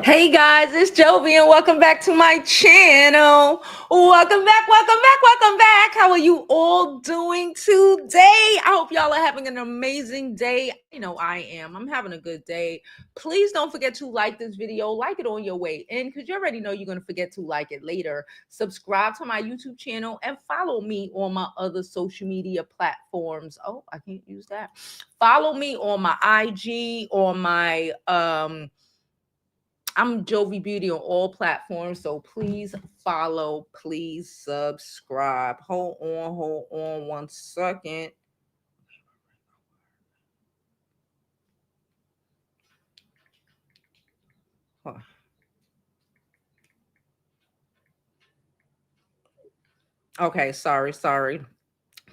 Hey guys, it's Jovi and welcome back to my channel. Welcome back, welcome back, welcome back. How are you all doing today? I hope y'all are having an amazing day. You know I am. I'm having a good day. Please don't forget to like this video. Like it on your way in because you already know you're going to forget to like it later. Subscribe to my YouTube channel and follow me on my other social media platforms. Oh, I can't use that. Follow me on my IG, on my I'm Jovi Beauty on all platforms, so please follow, please subscribe. Hold on 1 second. Huh. Okay, sorry.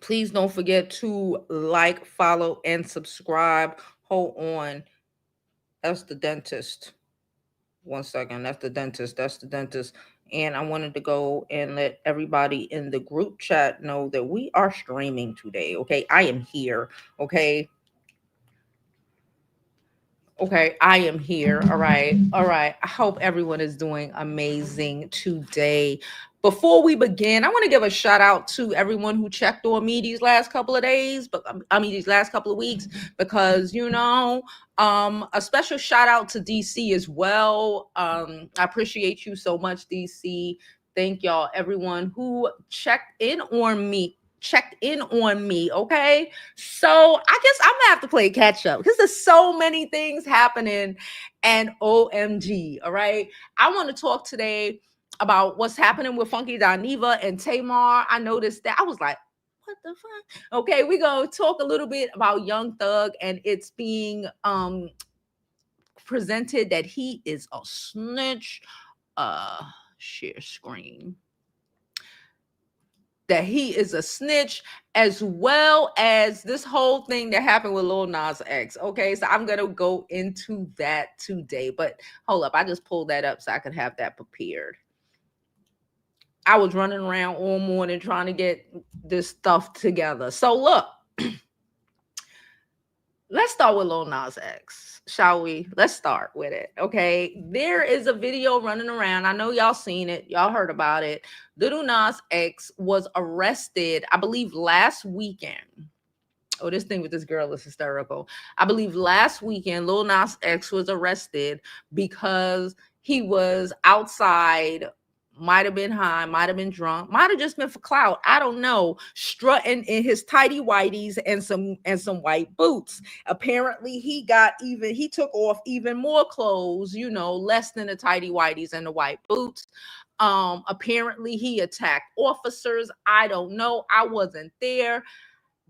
Please don't forget to like, follow, and subscribe. Hold on. That's the dentist. 1 second. That's the dentist. And I wanted to go and let everybody in the group chat know that we are streaming today. Okay. I am here. Okay. Okay, I am here. All right. I hope everyone is doing amazing today. Before we begin, I want to give a shout out to everyone who checked on me these last couple of days, but these last couple of weeks, because a special shout out to DC as well. I appreciate you so much, DC. Thank y'all, everyone who checked in on me. Okay, so I guess I'm gonna have to play catch up because there's so many things happening, and OMG. All right, I want to talk today about what's happening with Funky Dineva and Tamar. I noticed that. I was like, what the fuck? Okay, we're gonna talk a little bit about Young Thug, and it's being presented that he is a snitch. Share screen. That he is a snitch, as well as this whole thing that happened with Lil Nas X. Okay, so I'm gonna go into that today. But hold up, I just pulled that up so I could have that prepared. I was running around all morning trying to get this stuff together. So look, let's start with Lil Nas X, shall we? Let's start with it, okay? There is a video running around. I know y'all seen it. Y'all heard about it. Lil Nas X was arrested, I believe, last weekend. Oh, this thing with this girl is hysterical. I believe last weekend, Lil Nas X was arrested because he was outside, might have been high, might have been drunk, might have just been for clout. I don't know. Strutting in his tighty whities and some white boots. Apparently, he took off even more clothes, less than the tighty whities and the white boots. Apparently, he attacked officers. I don't know. I wasn't there.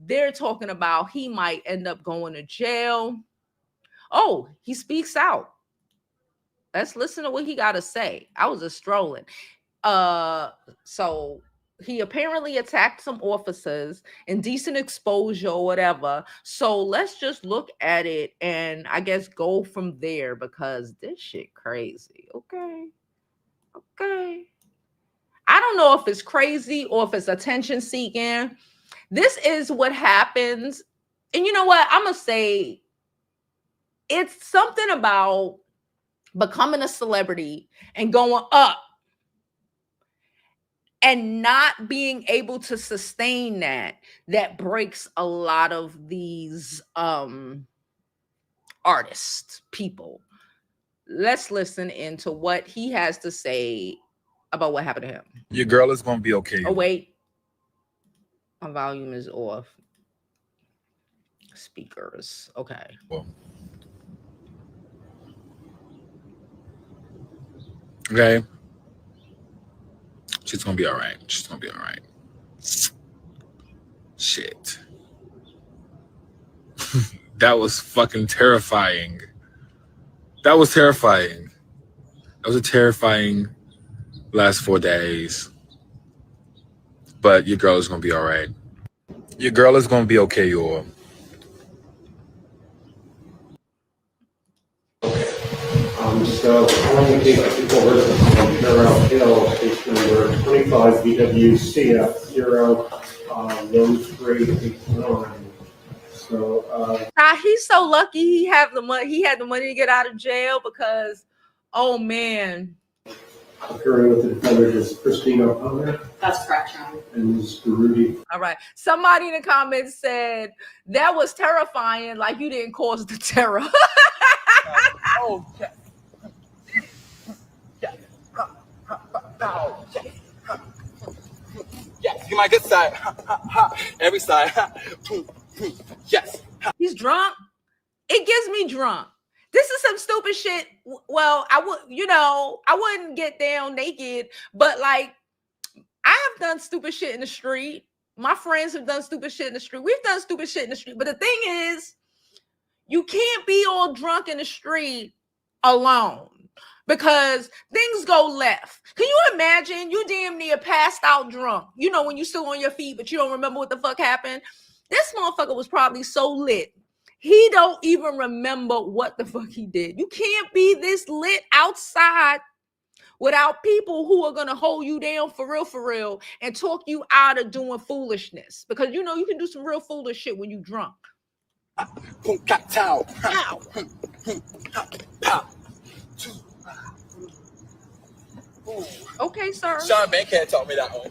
They're talking about he might end up going to jail. Oh, he speaks out. Let's listen to what he got to say. I was just strolling. So he apparently attacked some officers, indecent exposure or whatever. So let's just look at it and I guess go from there because this shit crazy. Okay. I don't know if it's crazy or if it's attention seeking. This is what happens. And you know what? I'm going to say it's something about becoming a celebrity and going up and not being able to sustain that breaks a lot of these artists, people. Let's listen into what he has to say about what happened to him. Your girl is going to be okay. Oh, wait. My volume is off. Speakers. Okay. Well. Okay. She's going to be all right. Shit. That was fucking terrifying. That was a terrifying last 4 days. But your girl is going to be all right. Your girl is going to be okay, y'all. So calling case of people versus Carroll Hill, case number 25 BWCF 0 So he's so lucky he had the money to get out of jail because Oh man. Appearing with the defendant is Christine O'Connor. That's correct, John. And Ms. Rudy. All right. Somebody in the comments said that was terrifying, like you didn't cause the terror. Oh, yes. Yes. Yes, you my good side. Every side. Yes. He's drunk. It gets me drunk. This is some stupid shit. Well, I wouldn't get down naked, but like, I have done stupid shit in the street. My friends have done stupid shit in the street. We've done stupid shit in the street. But the thing is, you can't be all drunk in the street alone because things go left. Can you imagine you damn near passed out drunk? You know, when you're still on your feet, but you don't remember what the fuck happened. This motherfucker was probably so lit. He don't even remember what the fuck he did. You can't be this lit outside without people who are going to hold you down for real, and talk you out of doing foolishness. Because, you know, you can do some real foolish shit when you drunk. Ow. Okay, sir. Sean Bankhead taught me that one.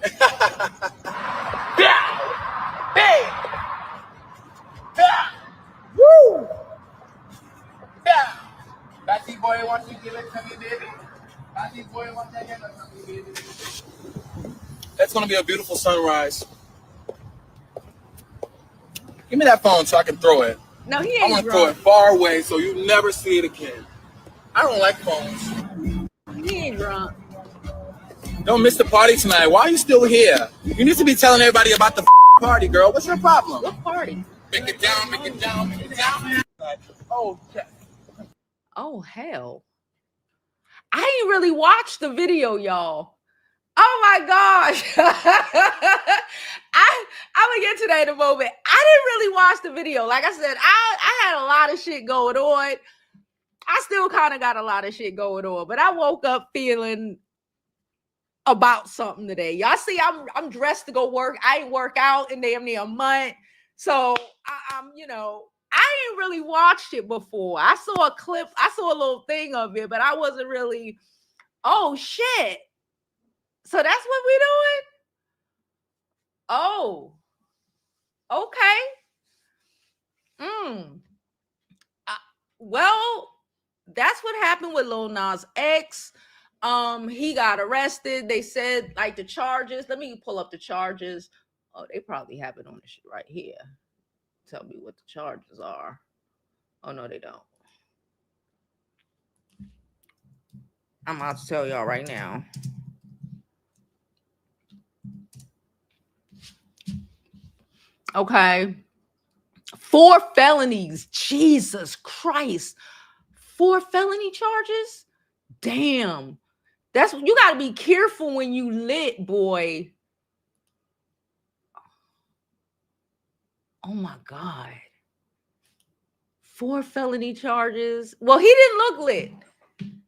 Woo! Batty boy wants to give it to me, baby. Batty boy wants to give it to me, baby. That's gonna be a beautiful sunrise. Give me that phone so I can throw it. No, he ain't I want to throw it far away so you never see it again. I don't like phones. He ain't drunk. Don't miss the party tonight. Why are you still here? You need to be telling everybody about the party, girl. What's your problem? What party? Make it down, make it down, make it down. Oh, yeah. Oh, hell. I ain't really watched the video, y'all. Oh my gosh. I'm gonna get to that in a moment. I didn't really watch the video. Like I said, I had a lot of shit going on. I still kind of got a lot of shit going on, but I woke up feeling about something today. Y'all see, I'm dressed to go work. I ain't work out in damn near a month. So I'm, you know, I ain't really watched it before. I saw a clip, I saw a little thing of it, but I wasn't really, oh shit. So that's what we doing? Oh, okay. Well, that's what happened with Lil Nas X. He got arrested. They said like the charges. Let me pull up the charges. Oh, they probably have it on the shit right here. Tell me what the charges are. Oh no, they don't. I'm about to tell y'all right now. Okay. 4 felonies. Jesus Christ. 4 felony charges? Damn. That's what you got to be careful when you lit, boy. Oh my God. 4 felony charges. Well, he didn't look lit.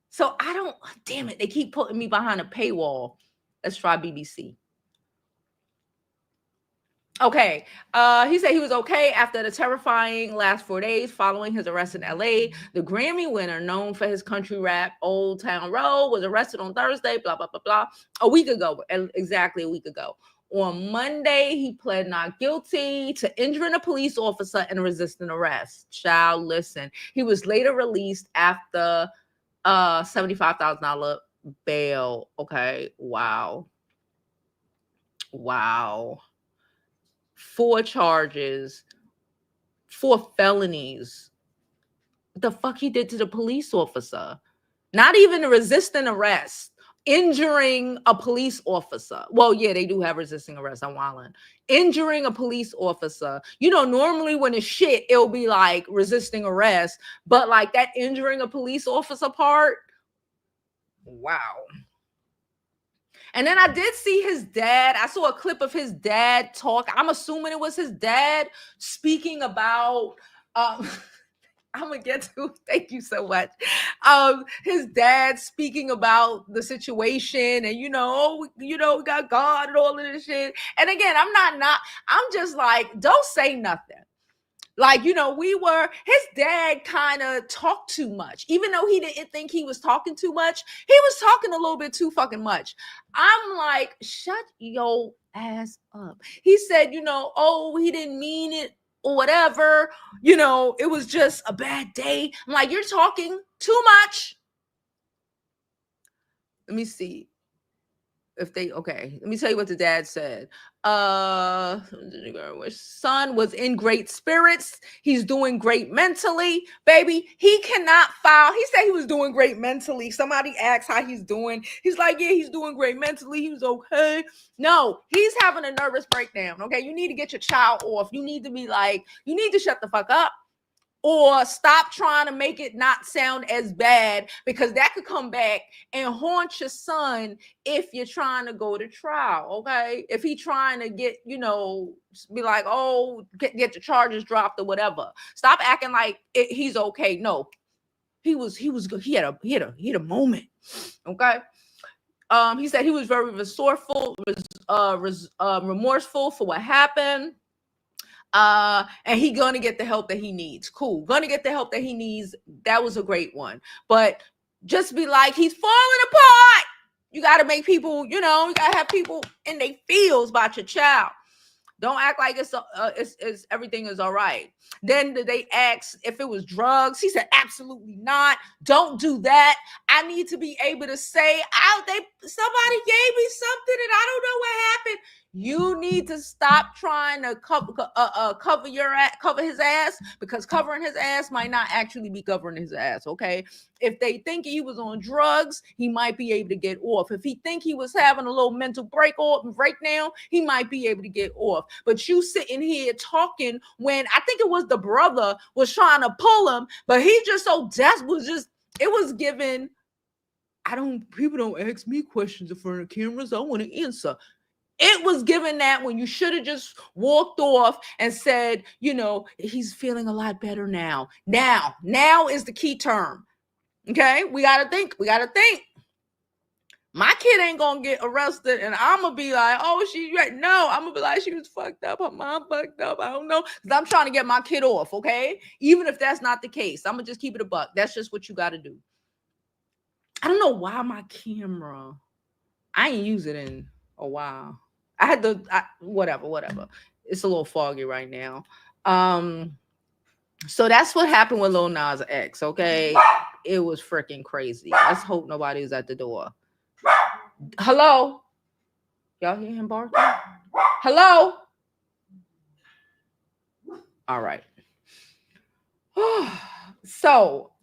So I don't, damn it. They keep putting me behind a paywall. Let's try BBC. Okay. He said he was okay after the terrifying last 4 days following his arrest in LA. The Grammy winner, known for his country rap Old Town Road, was arrested on Thursday, blah, blah, blah, blah, a week ago, exactly a week ago. On Monday, he pled not guilty to injuring a police officer and resisting arrest. Child, listen. He was later released after $75,000 bail. Okay. Wow. 4 charges, 4 felonies. What the fuck he did to the police officer? Not even resisting arrest, injuring a police officer. Well, yeah, they do have resisting arrest. I'm wilding. Injuring a police officer. You know, normally when it's shit, it'll be like resisting arrest, but like that injuring a police officer part. Wow. And then I did see his dad. I saw a clip of his dad talk. I'm assuming it was his dad speaking about, I'm going to get to, thank you so much. His dad speaking about the situation and, we got God and all of this shit. And again, I'm just like, don't say nothing. Like, his dad kind of talked too much. Even though he didn't think he was talking too much, he was talking a little bit too fucking much. I'm like, shut your ass up. He said, oh, he didn't mean it or whatever. It was just a bad day. I'm like, you're talking too much. Let me see. Let me tell you what the dad said. Son was in great spirits. He's doing great mentally, baby. He cannot file. He said he was doing great mentally. Somebody asked how he's doing. He's like, yeah, he's doing great mentally. He was okay. No, he's having a nervous breakdown. Okay, you need to get your child off. You need to shut the fuck up. Or stop trying to make it not sound as bad, because that could come back and haunt your son if you're trying to go to trial, okay? If he trying to get, be like, oh, get the charges dropped or whatever. Stop acting like he's okay. No, he was good. He had a moment, okay? He said he was very remorseful for what happened. And he gonna get the help that he needs. Cool. Gonna get the help that he needs. That was a great one. But just be like, he's falling apart. You got to make people, you got to have people in their feels about your child. Don't act like it's everything is all right. Then they asked if it was drugs. He said, absolutely not. Don't do that. I need to be able to say, somebody gave me something and I don't know what happened. You need to stop trying to cover his ass, because covering his ass might not actually be covering his ass, okay? If they think he was on drugs, he might be able to get off. If he think he was having a little mental breakdown, he might be able to get off. But you sitting here talking when I think it was the brother was trying to pull him, but he just so desperate, it was given, people don't ask me questions in front of cameras. I want to answer. It was given that when you should have just walked off and said, he's feeling a lot better now. Now is the key term. Okay, we gotta think. My kid ain't gonna get arrested, and I'm gonna be like, oh, she's right. No, I'm gonna be like, she was fucked up. Her mom fucked up. I don't know, because I'm trying to get my kid off. Okay, even if that's not the case, I'm gonna just keep it a buck. That's just what you got to do. I don't know why my camera. I ain't used it in a while. I had whatever. It's a little foggy right now. So that's what happened with Lil Nas X, okay? It was freaking crazy. Let's hope nobody was at the door. Hello? Y'all hear him barking? Hello? All right. So,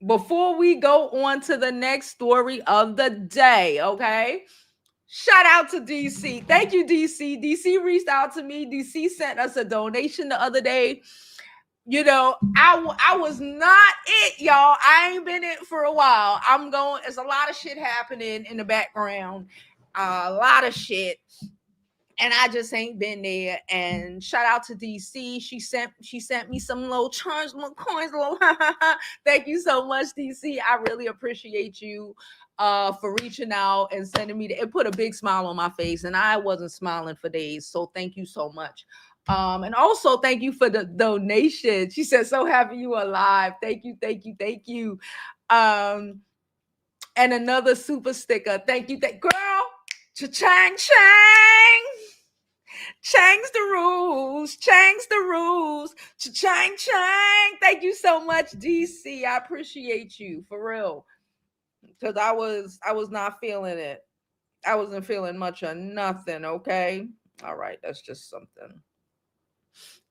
before we go on to the next story of the day, okay? Shout out to DC. Thank you, DC. DC reached out to me. DC sent us a donation the other day. I was not it, y'all. I ain't been it for a while. There's a lot of shit happening in the background. A lot of shit. And I just ain't been there. And shout out to DC. She sent me some little charms, little coins, Thank you so much, DC. I really appreciate you for reaching out and sending me. It put a big smile on my face, and I wasn't smiling for days. So thank you so much. And also thank you for the donation. She said, so happy you are alive. Thank you. And another super sticker. Thank you. Girl, cha-chang, chang. Chang's the rules. Cha-chang, chang. Thank you so much, DC. I appreciate you, for real. Because I was not feeling it. I wasn't feeling much of nothing, okay? All right, that's just something.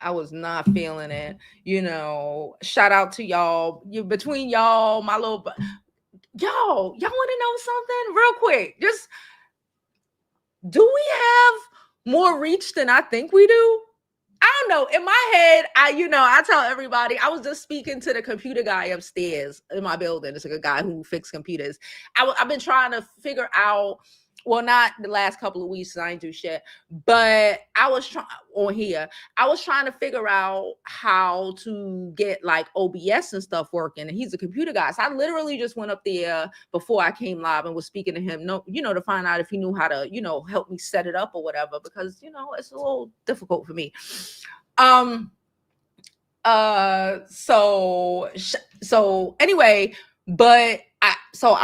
I was not feeling it. Shout out to y'all. Between y'all, my little... Y'all want to know something real quick? Just, do we have more reach than I think we do? I don't know. In my head, I tell everybody, I was just speaking to the computer guy upstairs in my building. It's like a guy who fixes computers. I've been trying to figure out, well, not the last couple of weeks, I ain't do shit, but I was trying to figure out how to get like OBS and stuff working. And he's a computer guy. So I literally just went up there before I came live and was speaking to him, to find out if he knew how to, help me set it up or whatever, because, it's a little difficult for me. So anyway, but I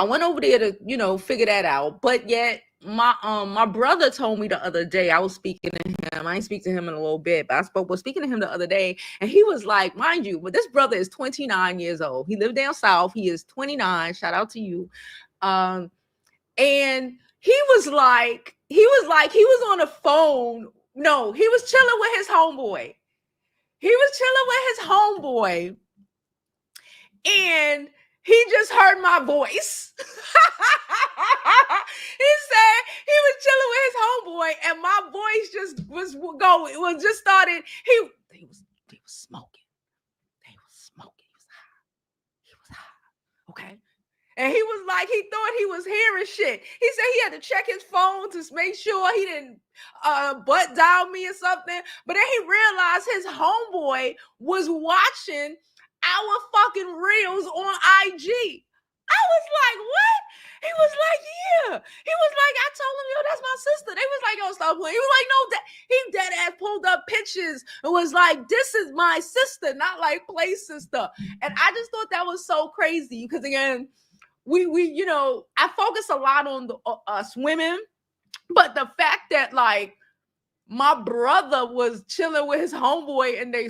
went over there to, you know, figure that out. But yet my brother told me the other day, I was speaking to him. I ain't speak to him in a little bit, but was speaking to him the other day, and he was like, mind you, but this brother is 29 years old. He lived down south. He is 29. Shout out to you. And he was on the phone. No, he was chilling with his homeboy. And he just heard my voice. He said he was chilling with his homeboy, and my voice just was going. It was just started. He was smoking. He was high. Okay. And he was like, he thought he was hearing shit. He said he had to check his phone to make sure he didn't butt dial me or something. But then he realized his homeboy was watching our fucking reels on IG. I was like, what? He was like, yeah. He was like, I told him, yo, that's my sister. They was like, yo, stop playing. He was like, no, he dead ass pulled up pictures. It was like, this is my sister, not like play sister. And I just thought that was so crazy because, again, we you know, I focus a lot on us women, but the fact that, like, my brother was chilling with his homeboy and they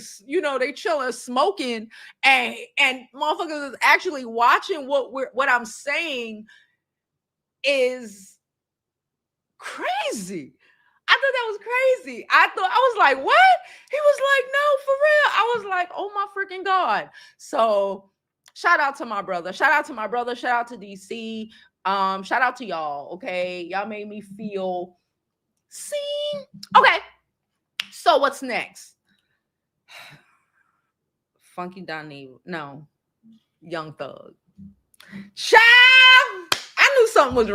chilling smoking and motherfuckers is actually watching what I'm saying is crazy. I thought that was crazy. I was like, what? He was like, no, for real. I was like, oh my freaking God. So shout out to my brother. Shout out to DC. Shout out to y'all. Okay. Y'all made me feel seen. Okay. So what's next? Funky Dineva. No. Young Thug. Child! I knew something was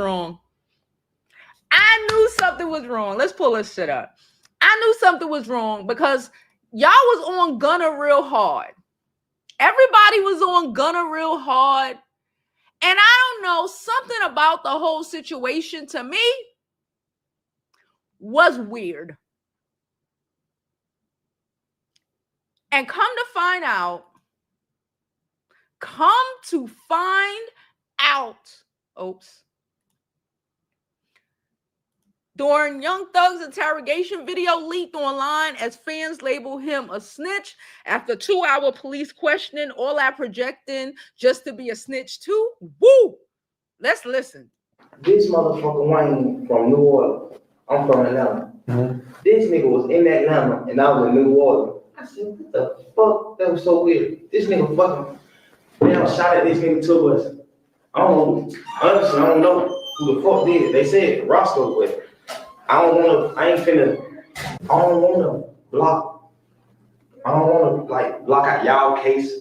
wrong. Let's pull this shit up. I knew something was wrong because y'all was on Gunna real hard. Everybody was on Gunna real hard. And I don't know, something about the whole situation to me was weird. And come to find out, oops. During Young Thug's interrogation video leaked online as fans label him a snitch after 2-hour police questioning, all that projecting just to be a snitch too. Woo! Let's listen. This motherfucker Wayne from New Orleans. I'm from Atlanta. Mm-hmm. This nigga was in Atlanta and I was in New Orleans. I said, what the fuck? That was so weird. This nigga fucking shot at this nigga 2 of us. Honestly, I don't know who the fuck did it. They said Roscoe, but I don't want to block out y'all case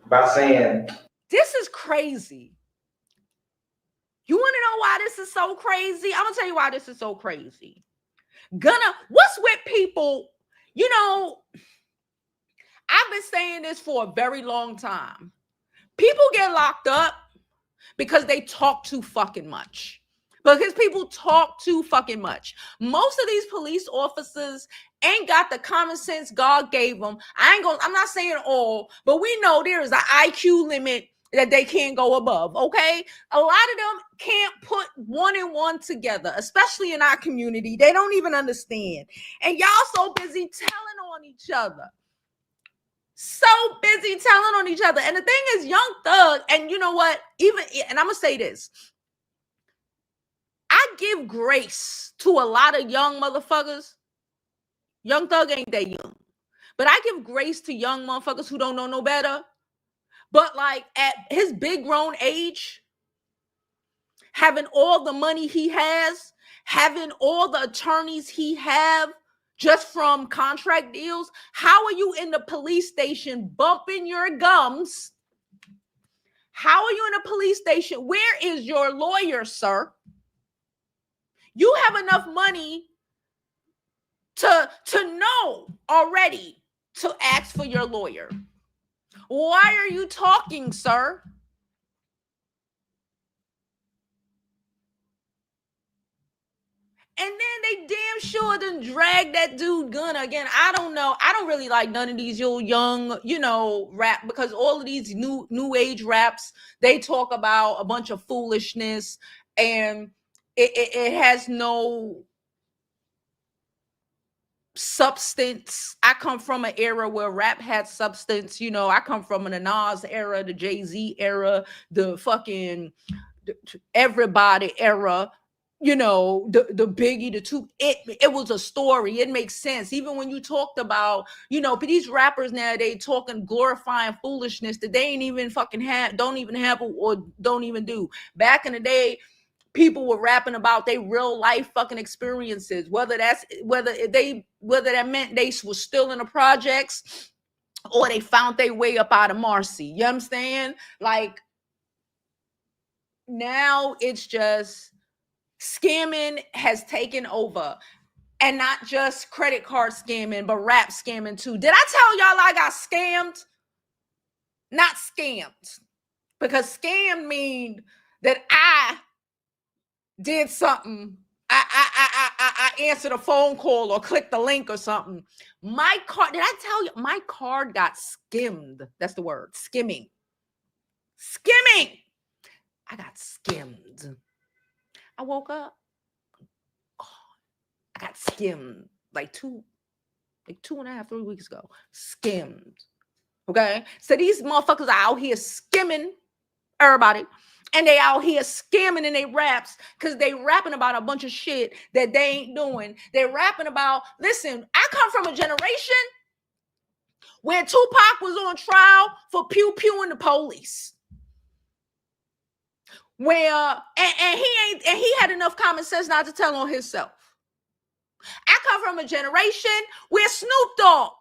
by saying. This is crazy. You want to know why this is so crazy? I'm going to tell you why this is so crazy. What's with people? You know, I've been saying this for a very long time. People get locked up because they talk too fucking much. Because people talk too fucking much. Most of these police officers ain't got the common sense God gave them. I'm not saying all, but we know there is an IQ limit that they can't go above, okay? A lot of them can't put 1 and 1 together, especially in our community. They don't even understand. And y'all so busy telling on each other. And the thing is, Young Thug, and you know what? And I'm going to say this. I give grace to a lot of young motherfuckers. Young Thug ain't that young. But I give grace to young motherfuckers who don't know no better. But like at his big grown age, having all the money he has, having all the attorneys he have just from contract deals, how are you in the police station bumping your gums? How are you in a police station? Where is your lawyer, sir? You have enough money to know already to ask for your lawyer. Why are you talking, sir? And then they damn sure done drag that dude Gunna again. I don't know. I don't really like none of these young, rap, because all of these new age raps, they talk about a bunch of foolishness, and it has no substance. I come from an era where rap had substance. I come from the Nas era, the Jay-Z era, the fucking everybody era. The Biggie, the two, it was a story. It makes sense. Even when you talked about, but these rappers nowadays talking glorifying foolishness that they ain't even fucking have, don't even have, or don't even do. Back in the day, people were rapping about their real life fucking experiences, whether that meant they was still in the projects or they found their way up out of Marcy. You understand? Like, now it's just scamming has taken over, and not just credit card scamming, but rap scamming too. Did I tell y'all I got scammed? Not scammed, because scam mean that I did something. I answered a phone call or clicked the link or something. My card, did I tell you my card got skimmed? That's the word, skimming. I got skimmed. I woke up. Oh, I got skimmed like 2.5, 3 weeks ago. Skimmed. Okay. So these motherfuckers are out here skimming everybody. And they out here scamming in their raps because they rapping about a bunch of shit that they ain't doing. They're rapping about, listen, I come from a generation where Tupac was on trial for pew-pewing the police. Where and he had enough common sense not to tell on himself. I come from a generation where Snoop Dogg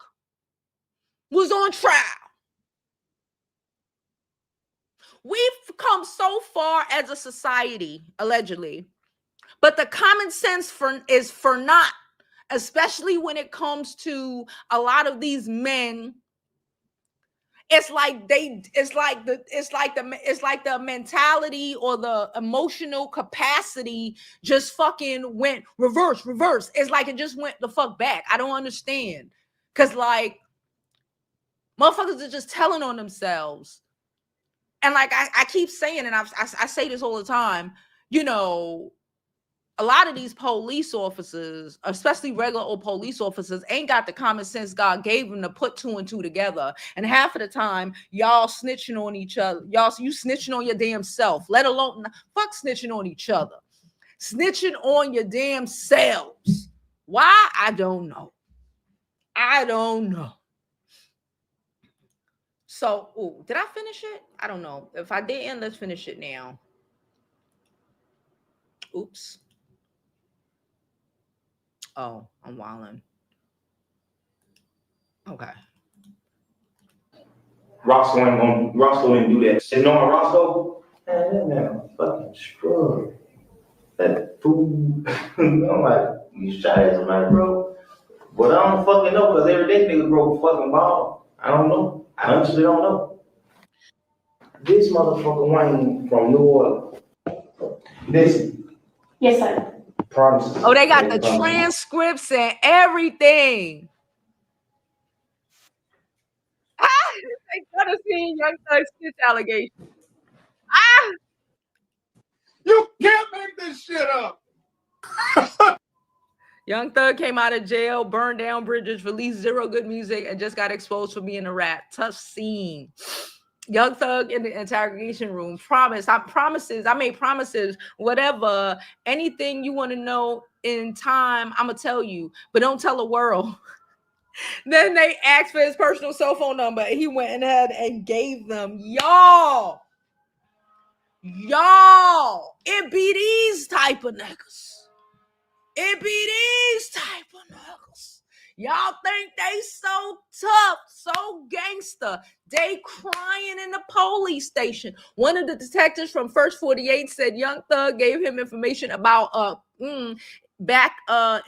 was on trial. We've come so far as a society, allegedly, but the common sense is for naught, especially when it comes to a lot of these men. It's like the mentality or the emotional capacity just fucking went reverse. It's like it just went the fuck back. I don't understand. Cause like motherfuckers are just telling on themselves. And like I keep saying, and I say this all the time, a lot of these police officers, especially regular old police officers, ain't got the common sense God gave them to put 2 and 2 together. And half of the time, y'all snitching on each other. You snitching on your damn self, let alone fuck snitching on each other. Snitching on your damn selves. Why? I don't know. So, did I finish it? I don't know. If I didn't, let's finish it now. Oops. Oh, I'm wilding. Okay. Roscoe didn't do that. You know what, Roscoe? Man, that man fucking screwed. That fool. I'm like, you shot at somebody, bro? But I don't fucking know, because every day nigga broke fucking ball. I don't know. I honestly don't know. This motherfucker Wayne from New Orleans. Listen. Yes, sir. Promises. Oh, they got the transcripts and everything. They could have seen Young Thug's snitch allegation. You can't make this shit up. Young Thug came out of jail, burned down bridges, released zero good music, and just got exposed for being a rat. Tough scene. Young Thug in the interrogation room. I made promises. Whatever, anything you want to know in time, I'm going to tell you. But don't tell the world. Then they asked for his personal cell phone number. And he went ahead and gave them. Y'all, it be these type of niggas. Y'all think they so tough, so gangster. They crying in the police station. One of the detectives from First 48 said Young Thug gave him information about back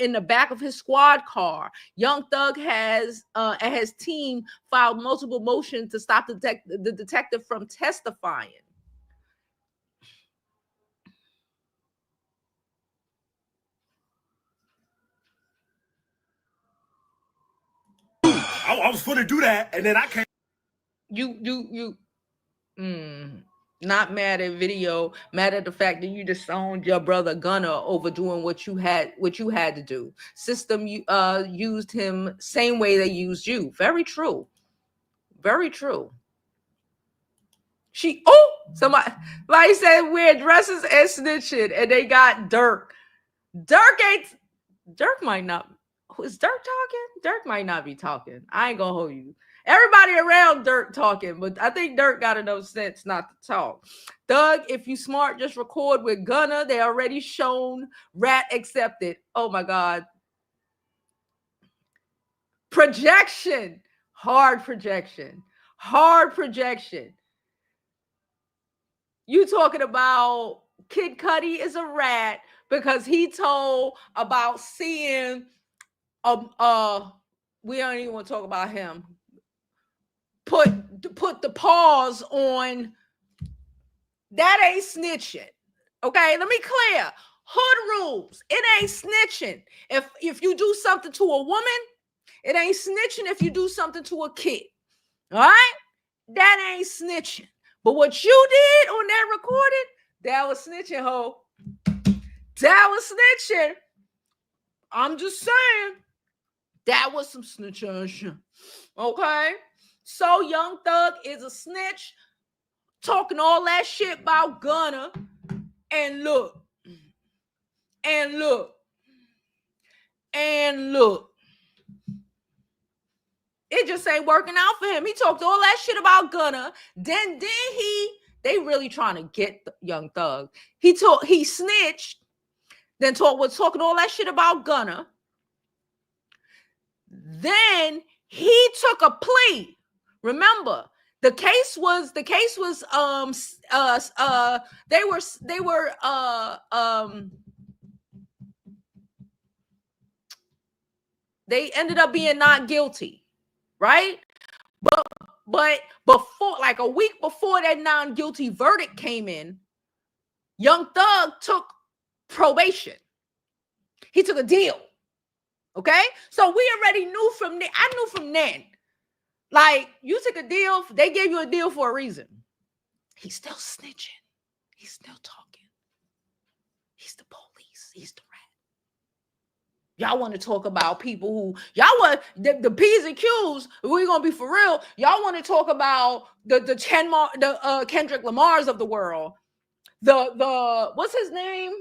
in the back of his squad car. Young Thug has and his team filed multiple motions to stop the detective from testifying. I was going to do that, and then I came. Not mad at video, mad at the fact that you disowned your brother Gunna over doing what you had to do. System used him same way they used you. Very true. Very true. Somebody said wear dresses and snitching, and they got Dirk. Dirk might not. Is Dirk talking? Dirk might not be talking. I ain't gonna hold you. Everybody around Dirk talking, but I think Dirk got enough sense not to talk. Doug, if you smart, just record with Gunna. They already shown rat accepted. Oh my God. Projection. Hard projection. You talking about Kid Cudi is a rat because he told about seeing we don't even want to talk about him. Put the pause on that. Ain't snitching. Okay, let me clear. Hood rules. It ain't snitching. If you do something to a woman, it ain't snitching if you do something to a kid. All right? That ain't snitching. But what you did on that recording, that was snitching, ho. That was snitching. I'm just saying. That was some snitching. Okay? So Young Thug is a snitch, talking all that shit about Gunna. And look. It just ain't working out for him. He talked all that shit about Gunna. Then they really trying to get Young Thug. He snitched, then was talking all that shit about Gunna. Then he took a plea. Remember, they ended up being not guilty, right? But before, like a week before that non-guilty verdict came in, Young Thug took probation. He took a deal. Okay? So we already knew from then. I knew from then. Like, you took a deal. They gave you a deal for a reason. He's still snitching. He's still talking. He's the police. He's the rat. Y'all want to talk about people who, y'all want the P's and Q's. We're going to be for real. Y'all want to talk about the Kendrick Lamars of the world. The what's his name?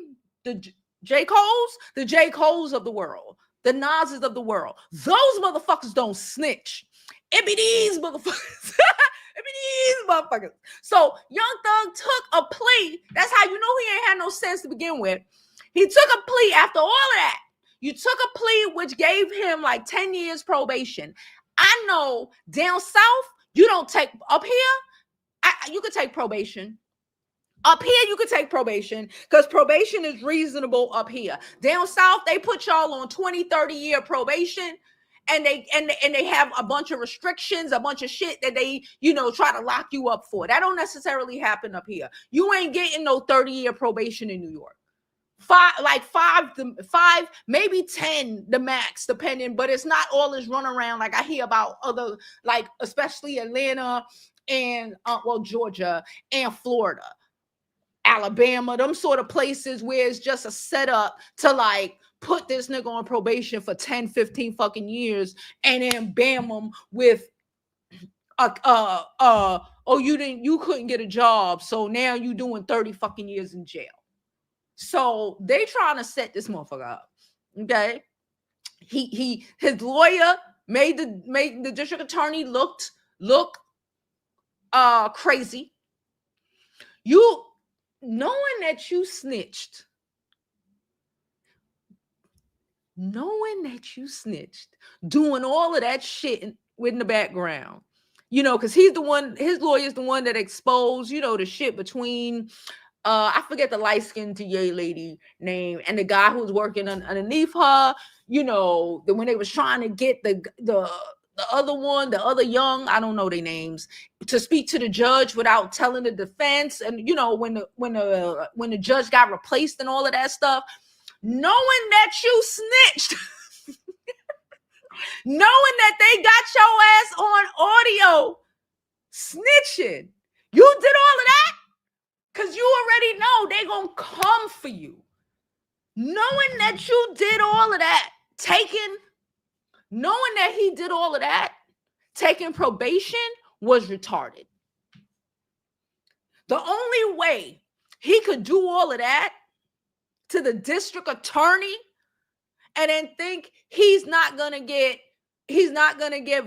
The J. Cole's? The J. Cole's of the world. The Nas's of the world. Those motherfuckers don't snitch. It be these motherfuckers. So Young Thug took a plea. That's how you know he ain't had no sense to begin with. He took a plea after all of that. You took a plea which gave him like 10 years probation. I know down south, you don't take up here. You could take probation. Up here, you could take probation because probation is reasonable up here. Down south, they put y'all on 20, 30-year probation, and they have a bunch of restrictions, a bunch of shit that they, try to lock you up for. That don't necessarily happen up here. You ain't getting no 30-year probation in New York. Five, maybe 10, the max, depending, but it's not all this run around like I hear about other, like especially Atlanta and Georgia and Florida. Alabama, them sort of places where it's just a setup to like put this nigga on probation for 10, 15 fucking years and then bam him with you couldn't get a job, so now you doing 30 fucking years in jail. So they trying to set this motherfucker up. Okay. His lawyer made the district attorney look crazy. Knowing that you snitched, doing all of that shit in the background, because his lawyer's the one that exposed, the shit between, I forget the light-skinned TA lady name, and the guy who was working underneath her, when they was trying to get the other one, the other young, I don't know their names, to speak to the judge without telling the defense. And, when the judge got replaced and all of that stuff, knowing that you snitched, knowing that they got your ass on audio snitching. You did all of that because you already know they gonna come for you. Knowing that you did all of that, knowing that he did all of that, taking probation was retarded. The only way he could do all of that to the district attorney and then think he's not gonna get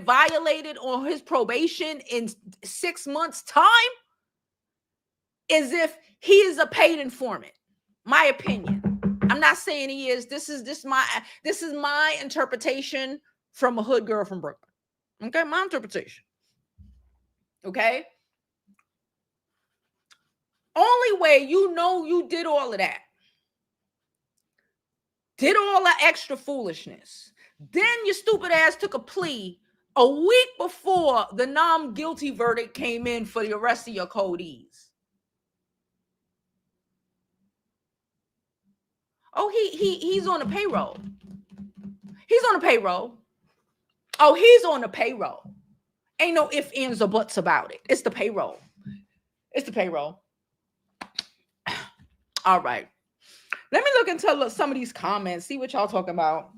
violated on his probation in 6 months' time is if he is a paid informant. My opinion. I'm not saying he is. This is my interpretation from a hood girl from Brooklyn. Okay, my interpretation. Okay. Only way you know you did all of that, did all that extra foolishness, then your stupid ass took a plea a week before the non-guilty verdict came in for the rest of your codees. Oh, he's on the payroll. He's on the payroll. Oh, he's on the payroll. Ain't no ifs, ands, or buts about it. It's the payroll. It's the payroll. All right. Let me look into some of these comments, see what y'all talking about.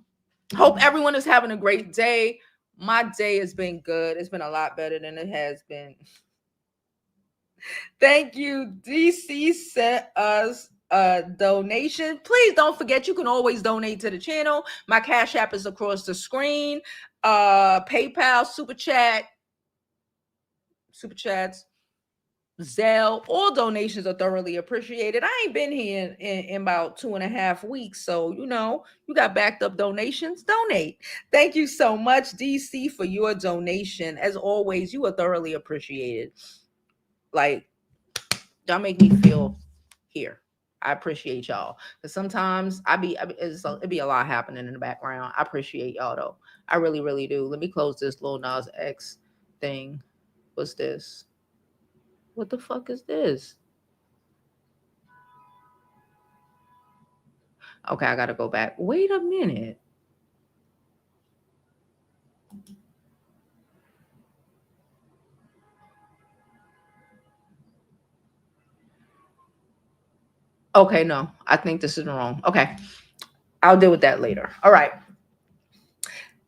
Hope everyone is having a great day. My day has been good. It's been a lot better than it has been. Thank you. DC sent us a donation. Please don't forget, you can always donate to the channel. My Cash App is across the screen. PayPal, Super Chats, Zelle, all donations are thoroughly appreciated. I ain't been here in about 2.5 weeks, so you got backed up donations. Donate. Thank you so much, DC, for your donation. As always, you are thoroughly appreciated. Like, y'all make me feel here. I appreciate y'all. Because sometimes it'd be a lot happening in the background. I appreciate y'all though. I really, really do. Let me close this Lil Nas X thing. What's this? What the fuck is this? Okay, I gotta go back. Wait a minute. Okay, no, I think this is wrong. Okay, I'll deal with that later. All right.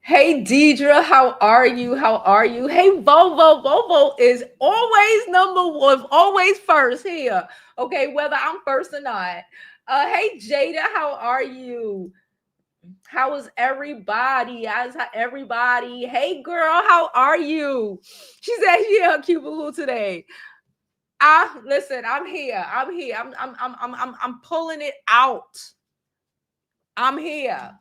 Hey, Deidre, how are you? How are you? Hey, Vovo. Vovo is always number one, always first here. Okay, whether I'm first or not. Hey, Jada, how are you? How is everybody? How's everybody? Hey, girl, how are you? She said, "Yeah, cute boo today." Listen, I'm here. I'm pulling it out. I'm here.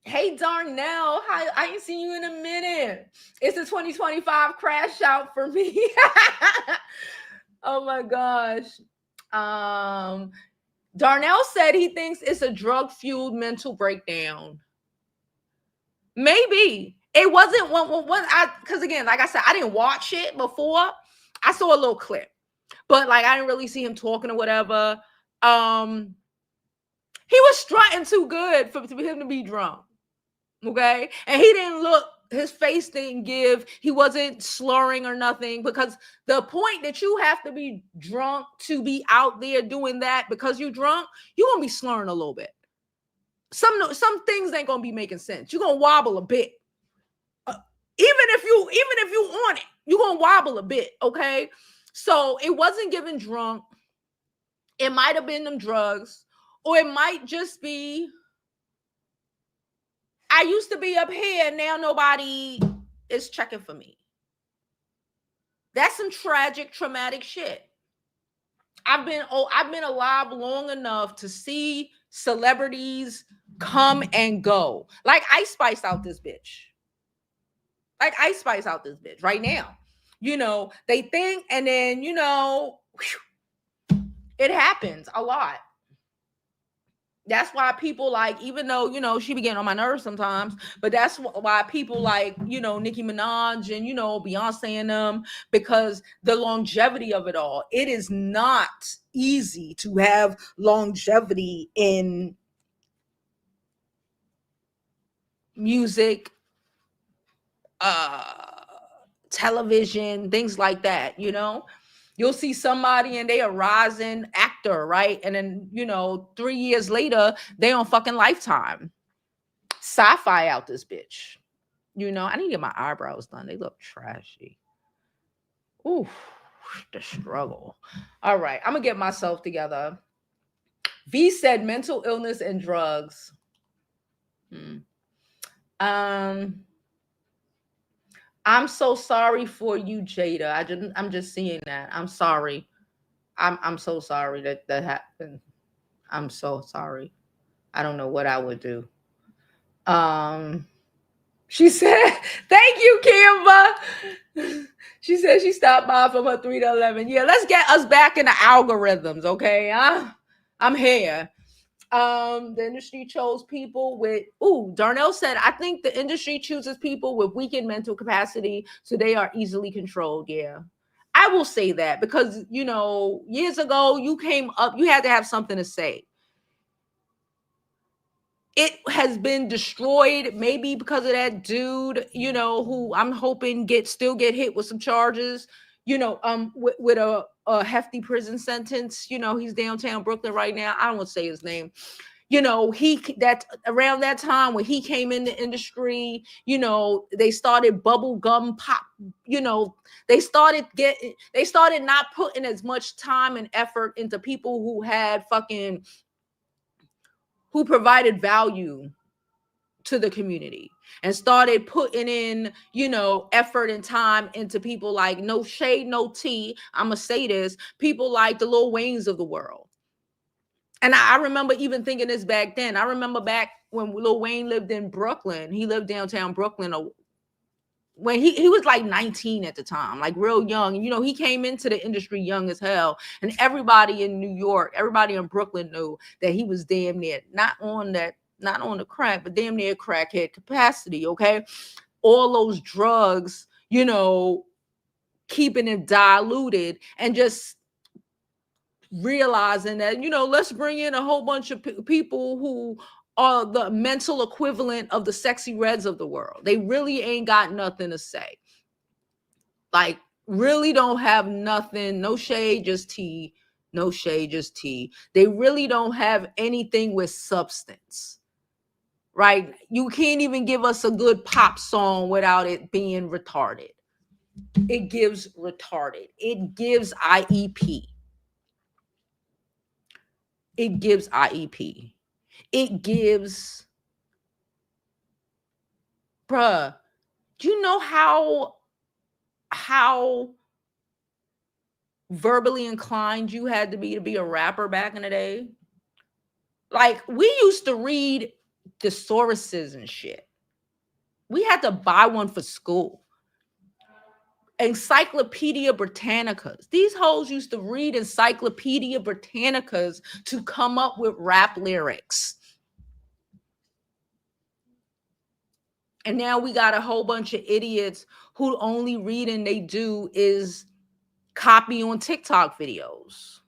Hey, Darnell, hi, I ain't seen you in a minute. It's a 2025 crash out for me. Oh my gosh. Darnell said he thinks it's a drug-fueled mental breakdown. Maybe. It wasn't because again, like I said, I didn't watch it before. I saw a little clip, but like I didn't really see him talking or whatever. He was strutting too good for him to be drunk. Okay. And he didn't look, his face didn't give, he wasn't slurring or nothing, because the point that you have to be drunk to be out there doing that because you're drunk, you're going to be slurring a little bit. Some things ain't going to be making sense. You're going to wobble a bit. Even if you on it, you're going to wobble a bit. Okay. So it wasn't giving drunk. It might have been them drugs, or it might just be, I used to be up here, now nobody is checking for me. That's some tragic, traumatic shit. I've been alive long enough to see celebrities come and go. Like Ice Spice out this bitch. Right now. They think, and then, it happens a lot. That's why people like, even though, she be getting on my nerves sometimes, but that's why people like, Nicki Minaj and, Beyonce and them, because the longevity of it all. It is not easy to have longevity in music, television, things like that, you know. You'll see somebody and they a rising actor, right? And then, you know, 3 years later, they on fucking Lifetime. Sci-fi out this bitch. You know, I need to get my eyebrows done. They look trashy. Ooh, the struggle. All right, I'm gonna get myself together. V said mental illness and drugs. I'm so sorry for you, Jada. I'm just seeing that. I'm sorry. I'm so sorry that happened. I'm so sorry. I don't know what I would do. She said, thank you, Kimba. She said she stopped by from her 3 to 11. Yeah, let's get us back in the algorithms, okay? I'm here. The industry chose people with, Darnell said, I think the industry chooses people with weakened mental capacity, so they are easily controlled. Yeah. I will say that because, you know, years ago, you came up, you had to have something to say. It has been destroyed, maybe because of that dude, you know, who I'm hoping still get hit with some charges, you know, with a hefty prison sentence. You know, he's downtown Brooklyn right now. I don't want to say his name. You know, that around that time when he came in the industry, you know, they started bubble gum pop, you know, they started not putting as much time and effort into people who provided value to the community, and started putting in, you know, effort and time into people like, no shade, no tea, I'm gonna say this, people like the Lil Waynes of the world. And I remember even thinking this back then. I remember back when Lil Wayne lived in Brooklyn. He lived downtown Brooklyn when he was like 19 at the time, like real young. You know, he came into the industry young as hell. And everybody in New York, everybody in Brooklyn knew that he was damn near, not on the crack, but damn near crackhead capacity, okay? All those drugs, you know, keeping it diluted, and just realizing that, you know, let's bring in a whole bunch of people who are the mental equivalent of the Sexy Reds of the world. They really ain't got nothing to say. Like, really don't have nothing, no shade, just tea. No shade, just tea. They really don't have anything with substance, right? You can't even give us a good pop song without it being retarded. It gives retarded. It gives IEP. It gives IEP. It gives, bruh, do you know how verbally inclined you had to be a rapper back in the day? Like, we used to read thesauruses and shit. We had to buy one for school. Encyclopedia Britannicas. These hoes used to read Encyclopedia Britannicas to come up with rap lyrics. And now we got a whole bunch of idiots who only reading they do is copy on TikTok videos.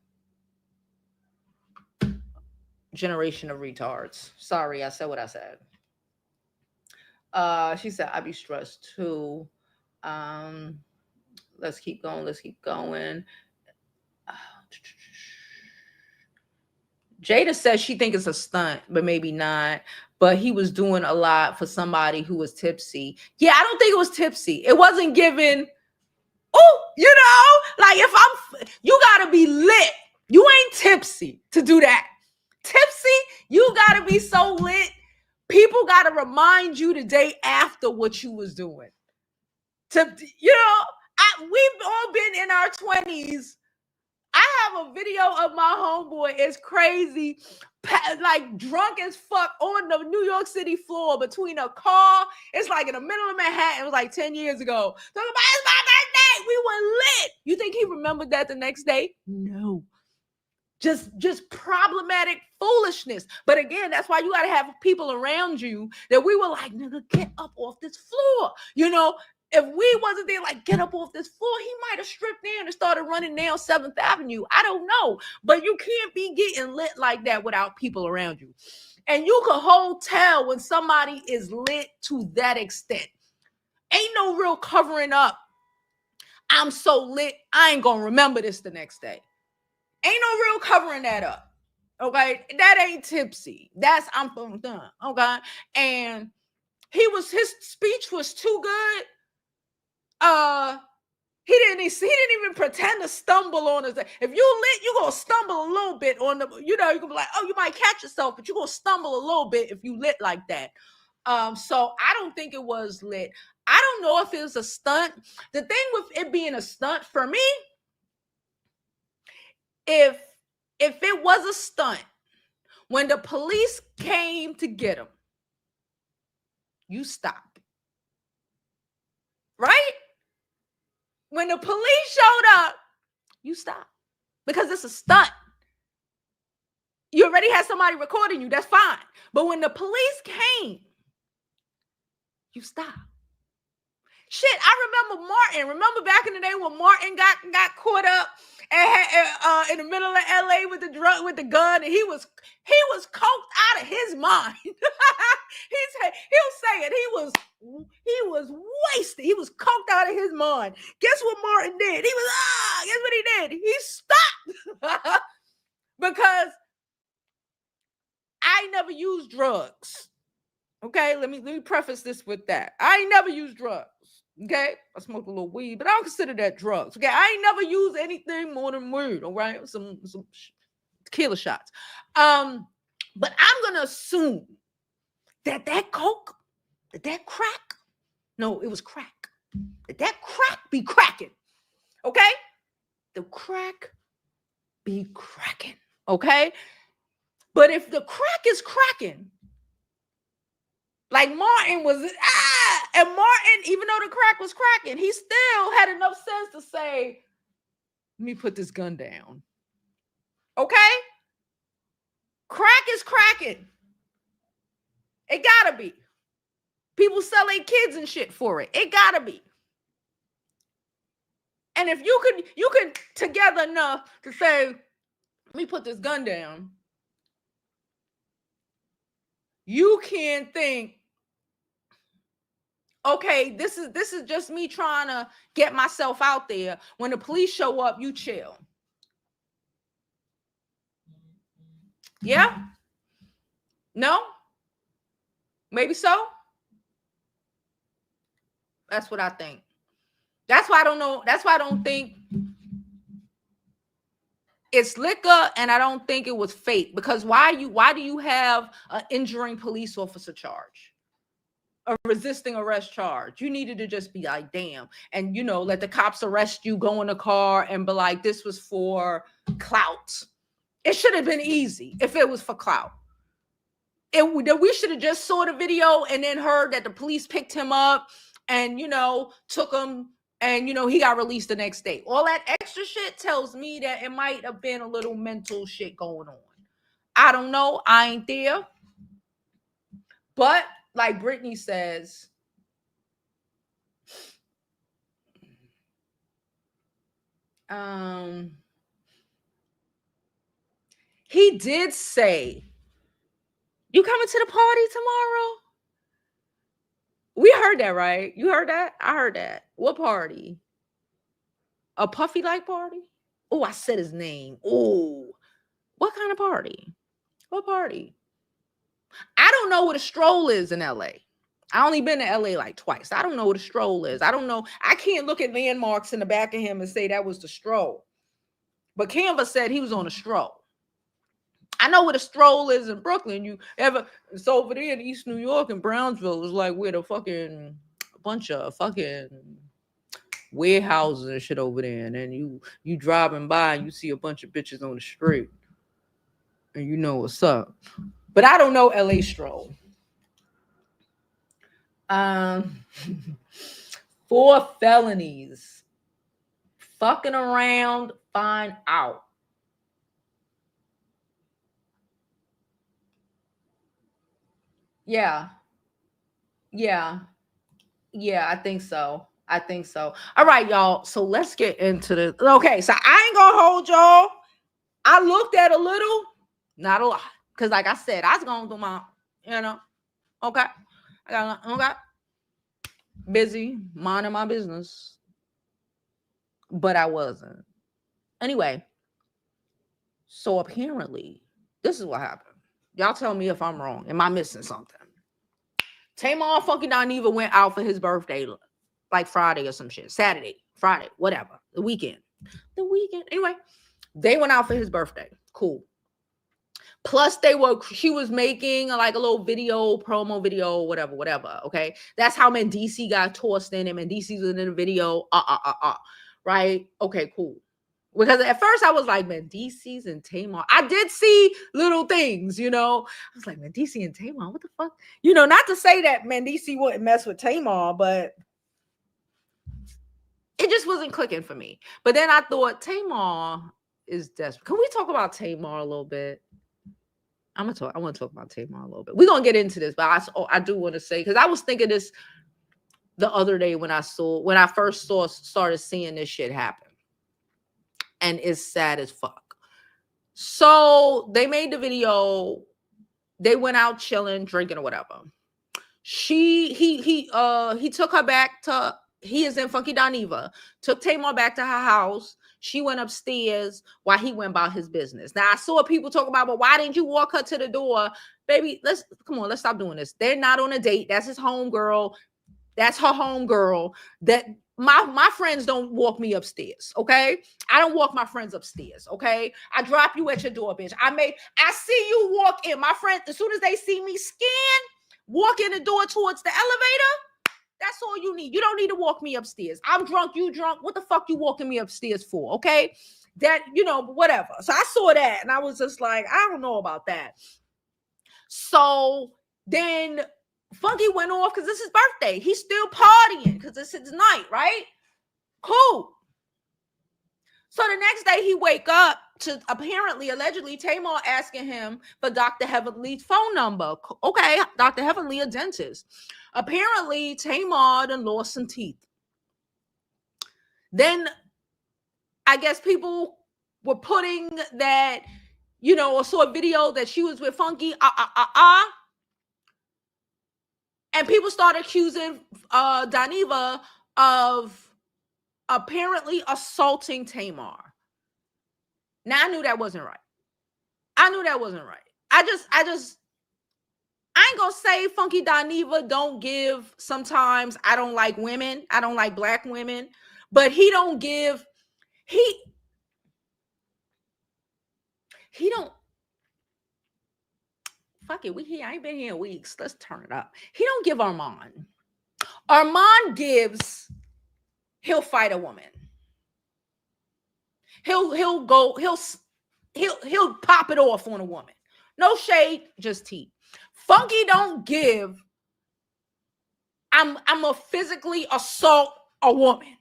Generation of retards. Sorry, I said what I said. She said, I be stressed too. Let's keep going. Jada says she thinks it's a stunt, but maybe not. But he was doing a lot for somebody who was tipsy. Yeah, I don't think it was tipsy. It wasn't given, you know, like you gotta be lit. You ain't tipsy to do that. Tipsy, you gotta be so lit. People gotta remind you the day after what you was doing. You know, we've all been in our 20s. I have a video of my homeboy. It's crazy, like drunk as fuck on the New York City floor between a car. It's like in the middle of Manhattan. It was like 10 years ago. Talking about, it's my birthday. We were lit. You think he remembered that the next day? No. Just problematic foolishness. But again, that's why you got to have people around you that we were like, nigga, get up off this floor. You know, if we wasn't there, like, get up off this floor, he might have stripped in and started running down 7th Avenue. I don't know. But you can't be getting lit like that without people around you. And you can tell when somebody is lit to that extent. Ain't no real covering up. I'm so lit, I ain't gonna remember this the next day. Ain't no real covering that up. Okay, that ain't tipsy. That's I'm done. Okay, and his speech was too good. He didn't even pretend to stumble on us. If you lit, you gonna stumble a little bit on the, you know, you can be like, oh, you might catch yourself, but you're gonna stumble a little bit if you lit like that. So I don't think it was lit. I don't know if it was a stunt. The thing with it being a stunt for me, if it was a stunt, when the police came to get him, you stop. Right? When the police showed up, you stop. Because it's a stunt. You already had somebody recording you. That's fine. But when the police came, you stop. Shit, I remember Martin. Remember back in the day when Martin got caught up in the middle of LA with the gun, and he was coked out of his mind. He'll say it. He was wasted. He was coked out of his mind. Guess what Martin did? Guess what he did? He stopped. Because I never used drugs. Okay, let me preface this with that. I ain't never used drugs. Okay, I smoke a little weed, but I don't consider that drugs. Okay, I ain't never used anything more than weed. All right, some tequila shots. But I'm gonna assume that coke, that crack. No, it was crack. That crack be cracking. Okay, the crack be cracking. Okay, but if the crack is cracking, like Martin was, and Martin, even though the crack was cracking, he still had enough sense to say, let me put this gun down. Okay? Crack is cracking. It gotta be. People sell their kids and shit for it. It gotta be. And if you could together enough to say, let me put this gun down, you can think, okay, this is just me trying to get myself out there. When the police show up, you chill. Yeah? No? Maybe so? That's what I think. That's why I don't know. That's why I don't think it's liquor, and I don't think it was fake. Because why do you have an injuring police officer charge? A resisting arrest charge? You needed to just be like, damn, and let the cops arrest you, go in the car, and be like, this was for clout. It should have been easy if it was for clout. We should have just saw the video and then heard that the police picked him up and took him, and he got released the next day. All that extra shit tells me that it might have been a little mental shit going on. I don't know. I ain't there. But like Brittany says, he did say, you coming to the party tomorrow? We heard that, right? You heard that? I heard that. What party? A puffy like party? Oh, I said his name. Oh, what kind of party? What party? I don't know what a stroll is in LA. I only been to LA like twice. I don't know what a stroll is. I don't know. I can't look at landmarks in the back of him and say that was the stroll. But Canva said he was on a stroll. I know what a stroll is in Brooklyn. It's over there in East New York and Brownsville. It's like where the fucking bunch of fucking warehouses and shit over there. And then you driving by and you see a bunch of bitches on the street. And you know what's up. But I don't know LA stroll. 4 felonies. Fucking around, find out. Yeah, I think so. I think so. All right, y'all. So let's get into this. Okay, so I ain't gonna hold y'all. I looked at a little, not a lot. Because like I said, I was going to do my, okay. I got busy minding my business. But I wasn't. Anyway, so apparently, this is what happened. Y'all tell me if I'm wrong. Am I missing something? Tamar fucking Dineva went out for his birthday, like Friday or some shit. Saturday, Friday, whatever. The weekend. Anyway, they went out for his birthday. Cool. Plus, she was making like a little video, promo video, whatever. Okay. That's how Mendici got tossed in, and Mendici's was in the video. Right? Okay, cool. Because at first I was like, Mendici's and Tamar. I did see little things, I was like, Mendici and Tamar, what the fuck? Not to say that Mendici wouldn't mess with Tamar, but it just wasn't clicking for me. But then I thought Tamar is desperate. Can we talk about Tamar a little bit? I want to talk about Tamar a little bit. We're gonna get into this, but I do want to say, because I was thinking this the other day when I first started seeing this shit happen. And it's sad as fuck. So they made the video. They went out chilling, drinking or whatever. He took her back to, he is in Funky Dineva, took Tamar back to her house. She went upstairs while he went about his business. Now I saw people talk about, but why didn't you walk her to the door? Baby, let's stop doing this. They're not on a date. That's his homegirl. That's her homegirl. That my friends don't walk me upstairs, okay? I don't walk my friends upstairs, okay? I drop you at your door, bitch. I see you walk in. My friends, as soon as they see me walk in the door towards the elevator, that's all you need. You don't need to walk me upstairs. I'm drunk, you drunk. What the fuck you walking me upstairs for, okay? That, whatever. So I saw that, and I was just like, I don't know about that. So then Funky went off because it's his birthday. He's still partying because it's his night, right? Cool. So the next day he wake up to allegedly, Tamar asking him for Dr. Heavenly's phone number. Okay, Dr. Heavenly, a dentist. Apparently, Tamar done lost some teeth. Then I guess people were putting that, or saw a video that she was with Funky. And people started accusing Dineva of apparently assaulting Tamar. Now I knew that wasn't right. I ain't gonna say Funky Dineva don't give. Sometimes I don't like women. I don't like black women, but he don't give. He don't. Fuck it, we here. I ain't been here in weeks. Let's turn it up. He don't give Armand. Armand gives. He'll fight a woman. He'll pop it off on a woman. No shade, just tea. Funky don't give. I'm a physically assault a woman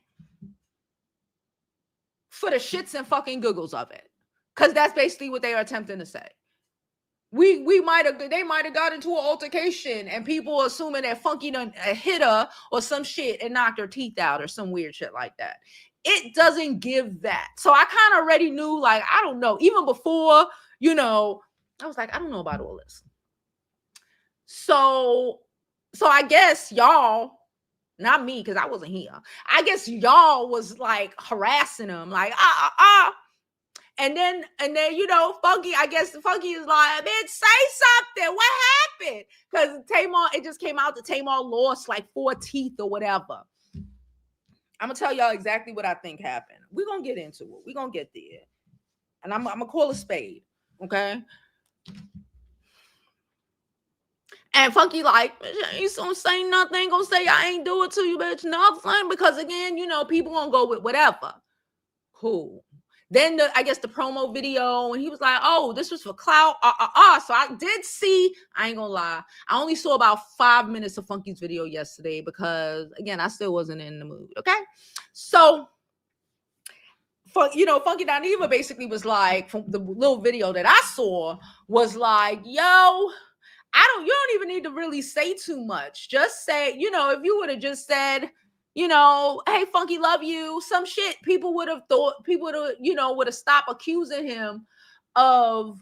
for the shits and fucking giggles of it, because that's basically what they are attempting to say. They might have got into an altercation and people assuming that Funky done hit her or some shit and knocked her teeth out or some weird shit like that. It doesn't give that. So I kind of already knew, like, I don't know. Even before, I was like, I don't know about all this. So I guess y'all, not me, because I wasn't here. I guess y'all was like harassing him, like, And then, Funky, I guess Funky is like, bitch, say something. What happened? Because Tamar, it just came out that Tamar lost like 4 teeth or whatever. I'm going to tell y'all exactly what I think happened. We're going to get into it. We're going to get there. And I'm going to call a spade. Okay? And Funky like, you don't say nothing. Going to say I ain't do it to you, bitch. Nothing. Because again, people going to go with whatever. Cool. Then I guess the promo video, and he was like, oh, this was for clout. So I did see, I ain't gonna lie, I only saw about 5 minutes of Funky's video yesterday because, again, I still wasn't in the mood, okay? So, Funky Dineva basically was like, from the little video that I saw, was like, yo, you don't even need to really say too much. Just say, if you would have just said, you know, hey, Funky, love you, some shit, people would have thought, people would have, you know, would have stopped accusing him of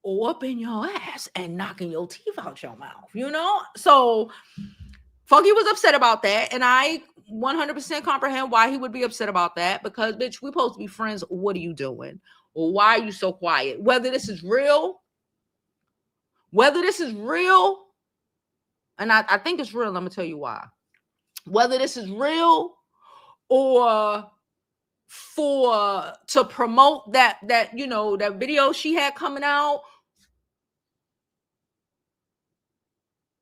whooping your ass and knocking your teeth out your mouth, you know? So Funky was upset about that, and I 100% comprehend why he would be upset about that, because, bitch, we're supposed to be friends. What are you doing? Or why are you so quiet? Whether this is real, and I think it's real, I'm going to tell you why. Whether this is real or to promote that you know, that video she had coming out,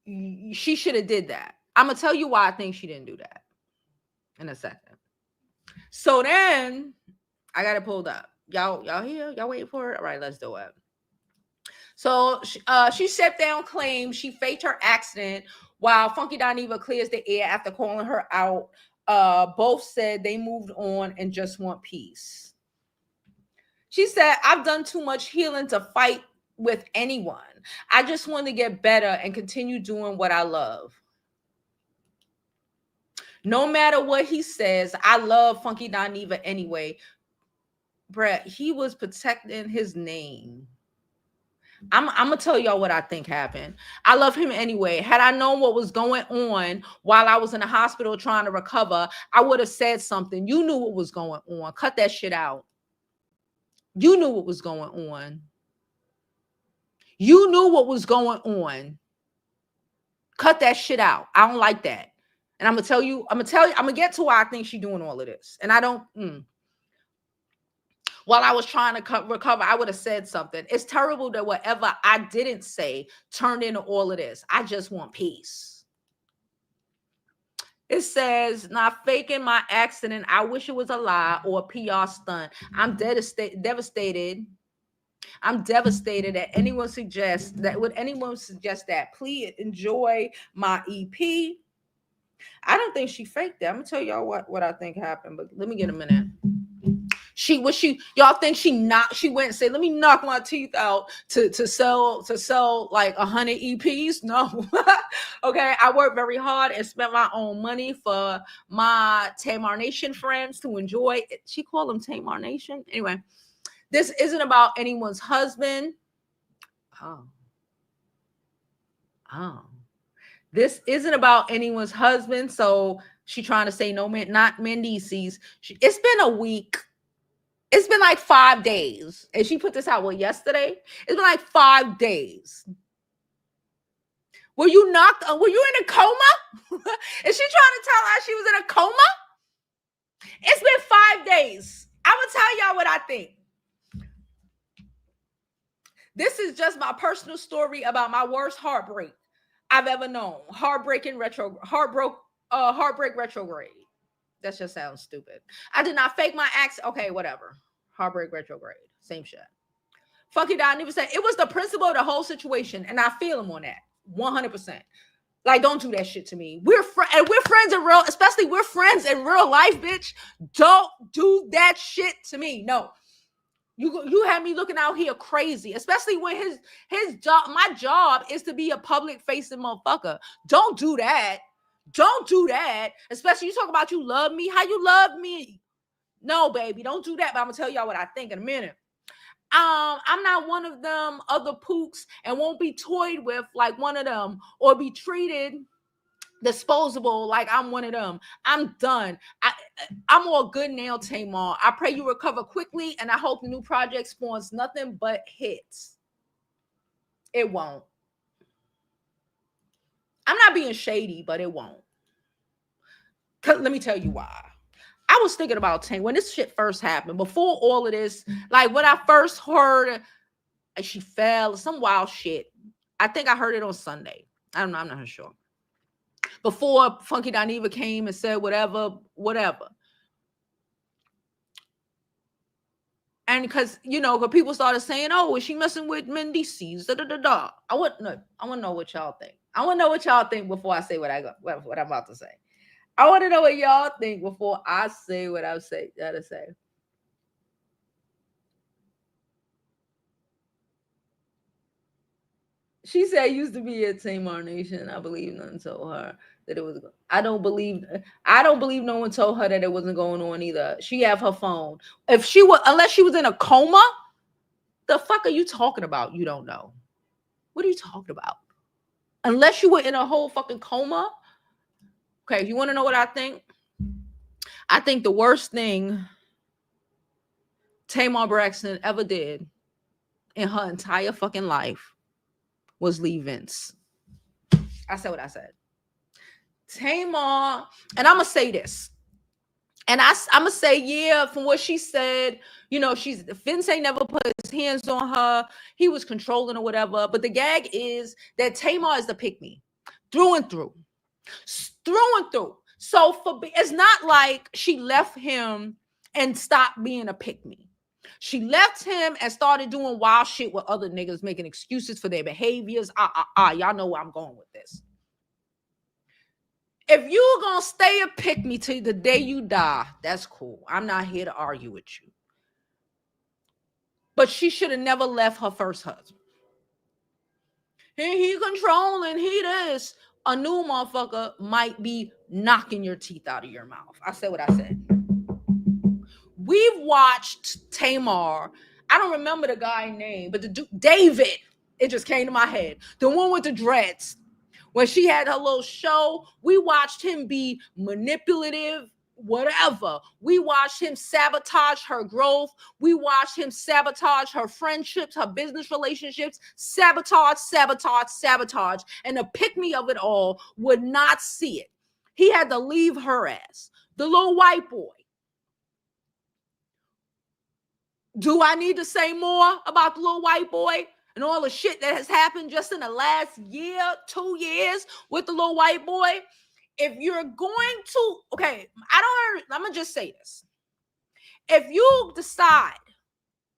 she should have did that. I'm gonna tell you why I think she didn't do that in a second. So then I got it pulled up. Y'all here? Y'all waiting for it? All right, let's do it. So she stepped down, claimed she faked her accident while Funky Dineva clears the air after calling her out. Both said they moved on and just want peace. She said, I've done too much healing to fight with anyone. I just want to get better and continue doing what I love. No matter what he says, I love Funky Dineva anyway. Brett, he was protecting his name. I'm gonna tell y'all what I think happened. I love him anyway. Had I known what was going on while I was in the hospital trying to recover, I would have said something. You knew what was going on. Cut that shit out. You knew what was going on. You knew what was going on. Cut that shit out. I don't like that. And I'm gonna get to why I think she's doing all of this. And I don't. While I was trying to recover, I would have said something. It's terrible that whatever I didn't say turned into all of this. I just want peace. It says, not faking my accident. I wish it was a lie or a PR stunt. I'm devastated. I'm devastated that anyone suggests that. Would anyone suggest that? Please enjoy my EP. I don't think she faked that. I'm gonna tell y'all what I think happened, but let me get a minute. Y'all think she went and said, let me knock my teeth out to sell like 100 EPs? No. Okay, I worked very hard and spent my own money for my Tamar Nation friends to enjoy it. She called them Tamar Nation. Anyway, this isn't about anyone's husband. This isn't about anyone's husband. So she trying to say no, man, not Mendices. It's been a week. It's been like 5 days. And she put this out, yesterday? It's been like 5 days. Were you in a coma? Is she trying to tell us she was in a coma? It's been 5 days. I'm going to tell y'all what I think. This is just my personal story about my worst heartbreak I've ever known. Heartbreak retrograde. That just sounds stupid. I did not fake my accident. Okay, whatever. Heartbreak retrograde. Same shit. Funky Dineva said it was the principle of the whole situation, and I feel him on that 100%. Like, don't do that shit to me. We're friends in real, especially we're friends in real life, bitch. Don't do that shit to me. No. You had me looking out here crazy, especially when his job, my job is to be a public facing motherfucker. Don't do that. Don't do that. Especially you talk about you love me. How you love me? No, baby, don't do that. But I'm gonna tell y'all what I think in a minute. I'm not one of them other pooks and won't be toyed with like one of them or be treated disposable like I'm one of them. I'm done. I'm all good now, Tamar. I pray you recover quickly, and I hope the new project spawns nothing but hits. It won't. I'm not being shady, but it won't. Let me tell you why. I was thinking about Tam when this shit first happened. Before all of this, like when I first heard she fell, some wild shit. I think I heard it on Sunday. I don't know. I'm not sure. Before Funky Dineva came and said whatever. And because, because people started saying, oh, is she messing with Mendices? I want to know what y'all think. I want to know what y'all think before I say what I'm about to say. I want to know what y'all think before I say what I gotta say. She said, used to be a Tamar Nation. I believe nothing told her. that it was. I don't believe no one told her that it wasn't going on either. She have her phone. If she was, unless she was in a coma, the fuck are you talking about? You don't know. What are you talking about? Unless you were in a whole fucking coma. Okay, you want to know what I think? I think the worst thing Tamar Braxton ever did in her entire fucking life was leave Vince. I said what I said. Tamar, and I'm gonna say this, and I'm gonna say, yeah, from what she said, you know, Vince ain't never put his hands on her. He was controlling or whatever. But the gag is that Tamar is the pick me through and through. Through and through. So it's not like she left him and stopped being a pick me. She left him and started doing wild shit with other niggas, making excuses for their behaviors. Y'all know where I'm going with this. If you're gonna stay a pick me till the day you die, that's cool. I'm not here to argue with you. But she should have never left her first husband. He controlling, he this. A new motherfucker might be knocking your teeth out of your mouth. I said what I said. We've watched Tamar. I don't remember the guy's name, but David, it just came to my head. The one with the dreads. When she had her little show, we watched him be manipulative, whatever. We watched him sabotage her growth. We watched him sabotage her friendships, her business relationships, sabotage. And the pick me of it all would not see it. He had to leave her ass. The little white boy. Do I need to say more about the little white boy and all the shit that has happened just in the last year, 2 years with the little white boy? If you're going to, okay, I'm going to just say this. If you decide,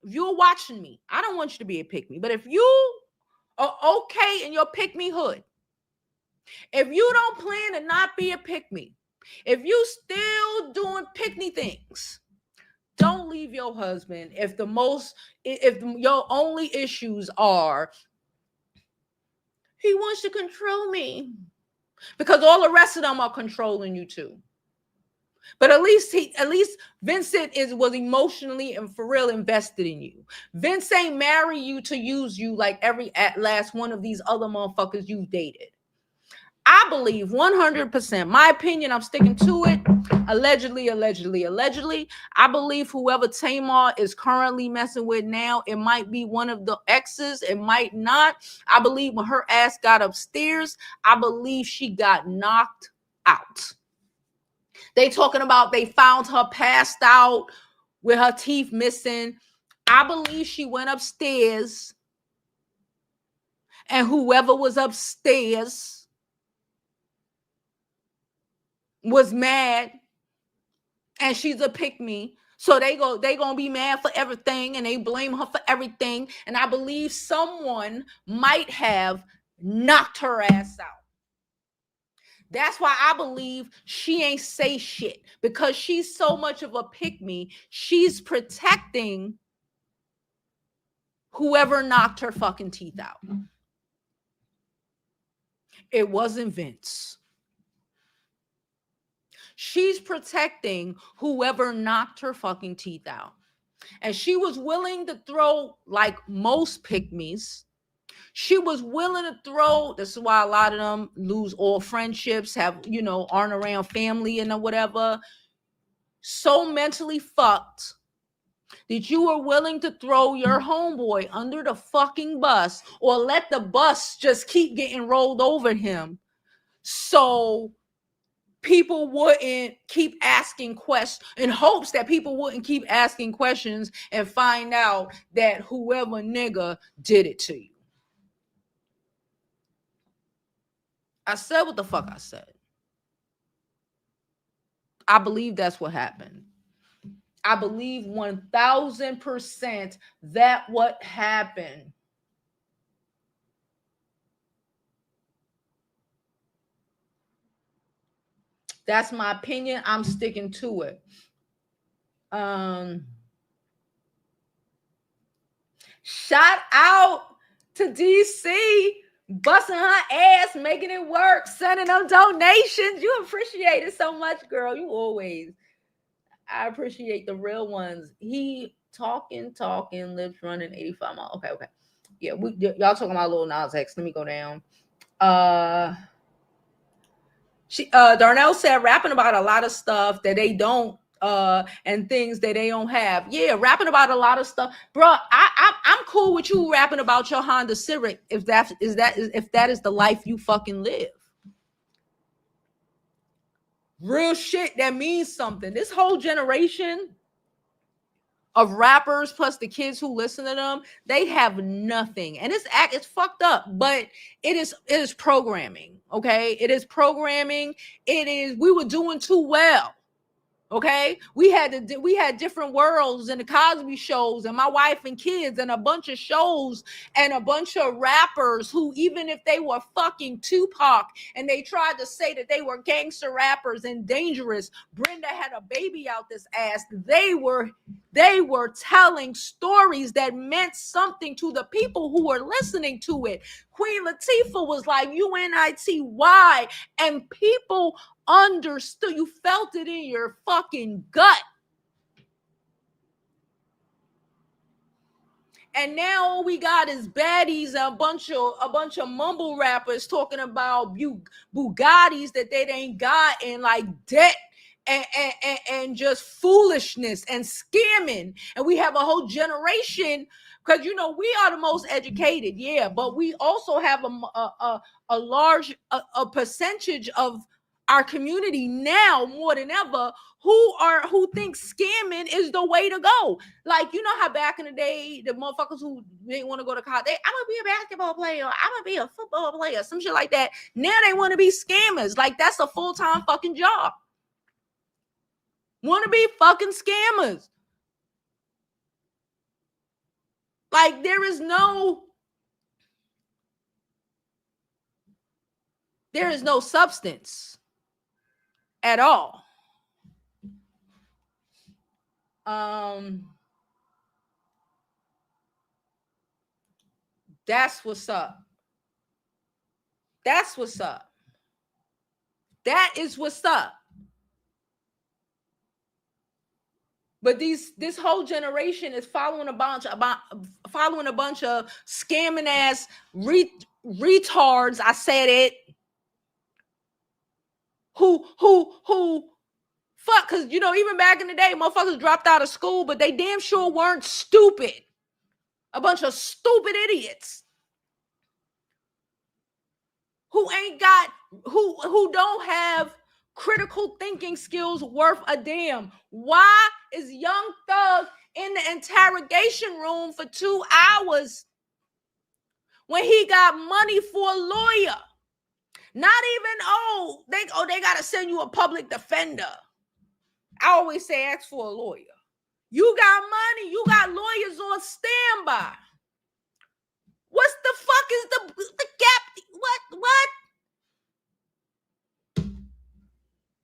if you're watching me, I don't want you to be a pick me, but if you are okay in your pick me hood, if you don't plan to not be a pick me, if you still doing pick me things, don't leave your husband if your only issues are he wants to control me, because all the rest of them are controlling you too. But at least Vincent was emotionally and for real invested in you. Vince ain't marry you to use you like every last one of these other motherfuckers you dated. I believe 100%, my opinion, I'm sticking to it. Allegedly. I believe whoever Tamar is currently messing with now, it might be one of the exes. It might not. I believe when her ass got upstairs, I believe she got knocked out. They talking about they found her passed out with her teeth missing. I believe she went upstairs and whoever was upstairs was mad and she's a pick me. So they gonna be mad for everything and they blame her for everything. And I believe someone might have knocked her ass out. That's why I believe she ain't say shit, because she's so much of a pick me. She's protecting whoever knocked her fucking teeth out. It wasn't Vince. She's protecting whoever knocked her fucking teeth out. And she was willing to throw, like most pick-me's, she was willing to throw. This is why a lot of them lose all friendships, have, aren't around family and whatever. So mentally fucked that you were willing to throw your homeboy under the fucking bus, or let the bus just keep getting rolled over him. So people wouldn't keep asking questions, in hopes that people wouldn't keep asking questions and find out that whoever nigga did it to you. I said what the fuck I said. I believe that's what happened. I believe 1000% that what happened. That's my opinion. I'm sticking to it. Shout out to DC busting her ass, making it work, sending them donations. You appreciate it so much, girl. You always. I appreciate the real ones. He talking, lips running 85 miles. Okay. Yeah, y'all talking about Lil Nas X. Let me go down. Darnell said rapping about a lot of stuff that they don't and things that they don't have. Yeah, rapping about a lot of stuff, bro. I'm cool with you rapping about your Honda Civic if that is the life you fucking live. Real shit that means something. This whole generation of rappers plus the kids who listen to them, they have nothing, and it's fucked up, but it is programming. Okay, it is programming. We were doing too well. Okay, we had different worlds and the Cosby shows and My Wife and Kids and a bunch of shows and a bunch of rappers who, even if they were fucking Tupac and they tried to say that they were gangster rappers and dangerous, Brenda had a baby out this ass. They were telling stories that meant something to the people who were listening to it. Queen Latifah was like UNITY, and people understood. You felt it in your fucking gut. And now all we got is baddies, a bunch of mumble rappers talking about Bugattis that they ain't got, and like debt and just foolishness and scamming. And we have a whole generation, because we are the most educated, yeah, but we also have a large percentage of our community now more than ever who think scamming is the way to go. Like, how back in the day, the motherfuckers who didn't want to go to college, I'm gonna be a basketball player, I'm gonna be a football player, some shit like that. Now they want to be scammers. Like, that's a full-time fucking job. Want to be fucking scammers. Like, there is no substance at all. That's what's up. That's what's up. That is what's up. But this whole generation is following a bunch of scamming ass retards. I said it. Who fuck? Because even back in the day, motherfuckers dropped out of school, but they damn sure weren't stupid. A bunch of stupid idiots who don't have critical thinking skills worth a damn. Why is Young Thug in the interrogation room for 2 hours when he got money for a lawyer? Not even, they got to send you a public defender. I always say ask for a lawyer. You got money, you got lawyers on standby. What's the fuck is the gap? What?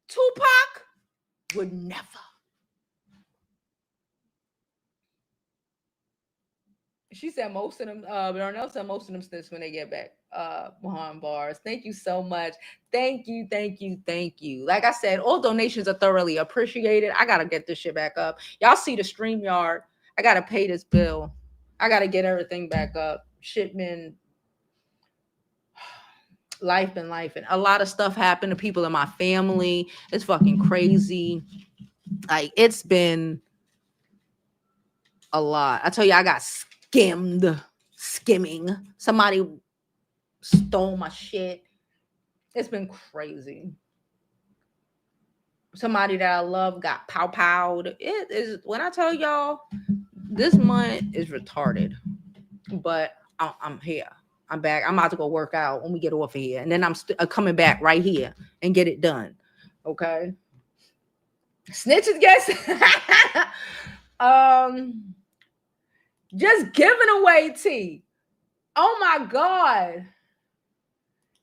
Tupac would never. She said most of them, Darnell said most of them snitch when they get back behind bars. Thank you so much. Thank you. Like I said, all donations are thoroughly appreciated. I got to get this shit back up. Y'all see the StreamYard. I got to pay this bill. I got to get everything back up. Shit been life, and a lot of stuff happened to people in my family. It's fucking crazy. Like, it's been a lot. I tell you, I got skimming. Somebody stole my shit. It's been crazy. Somebody that I love got pow-powed. It is, when I tell y'all, this month is retarded. But I'm here. I'm back. I'm about to go work out when we get off of here. And then I'm coming back right here and get it done. Okay? Snitches, guess. Just giving away tea. Oh my God.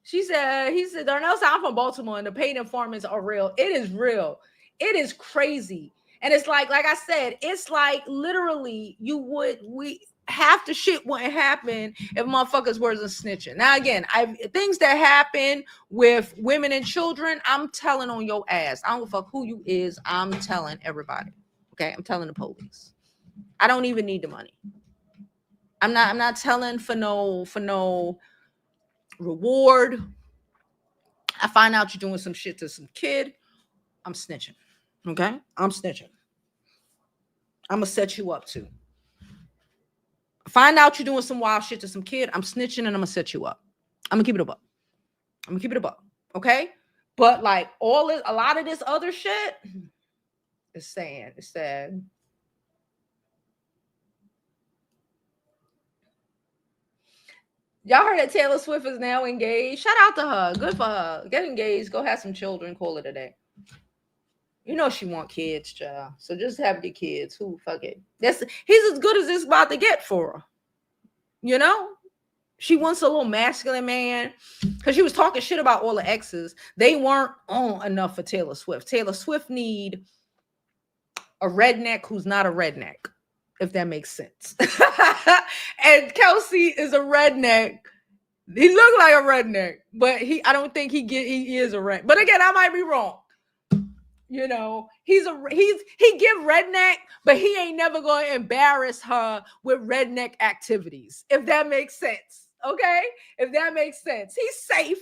He said, Darnell said, I'm from Baltimore and the paid informants are real. It is real. It is crazy. And it's like I said, it's like literally we half the shit wouldn't happen if motherfuckers wasn't snitching. Now again, things that happen with women and children, I'm telling on your ass. I don't give a fuck who you is. I'm telling everybody. Okay, I'm telling the police. I don't even need the money. I'm not telling for no reward. I find out you're doing some shit to some kid, I'm snitching. Okay, I'm snitching. I'm gonna set you up too. Find out you're doing some wild shit to some kid, I'm snitching and I'm gonna set you up. I'm gonna keep it above. Okay? But like a lot of this other shit is sad. It's sad. Y'all heard that Taylor Swift is now engaged? Shout out to her. Good for her. Get engaged. Go have some children. Call it a day. You know she want kids, child. So just have your kids. Who fuck it? He's as good as it's about to get for her. You know? She wants a little masculine man. Because she was talking shit about all the exes. They weren't on enough for Taylor Swift. Taylor Swift need a redneck who's not a redneck. If that makes sense. And Kelsey is a redneck. He looked like a redneck, but I don't think he is a redneck. But again, I might be wrong. You know, he give redneck, but he ain't never going to embarrass her with redneck activities. If that makes sense. Okay? If that makes sense. He's safe.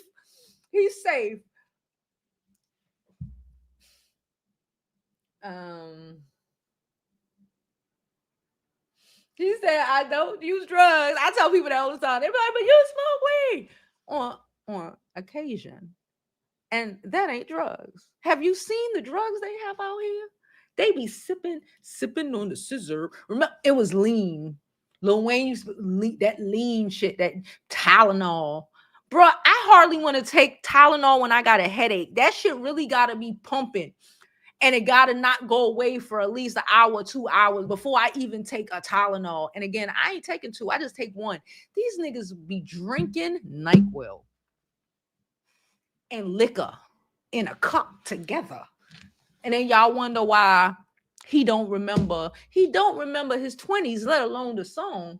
She said, I don't use drugs. I tell people that all the time. They're like, but you smoke weed on occasion. And that ain't drugs. Have you seen the drugs they have out here? They be sipping on the scissor. Remember, it was lean. Lil Wayne used that lean shit, that Tylenol. Bro, I hardly want to take Tylenol when I got a headache. That shit really got to be pumping. And it got to not go away for at least an hour, 2 hours before I even take a Tylenol. And again, I ain't taking 2. I just take 1. These niggas be drinking NyQuil and liquor in a cup together. And then y'all wonder why he don't remember his 20s, let alone the song.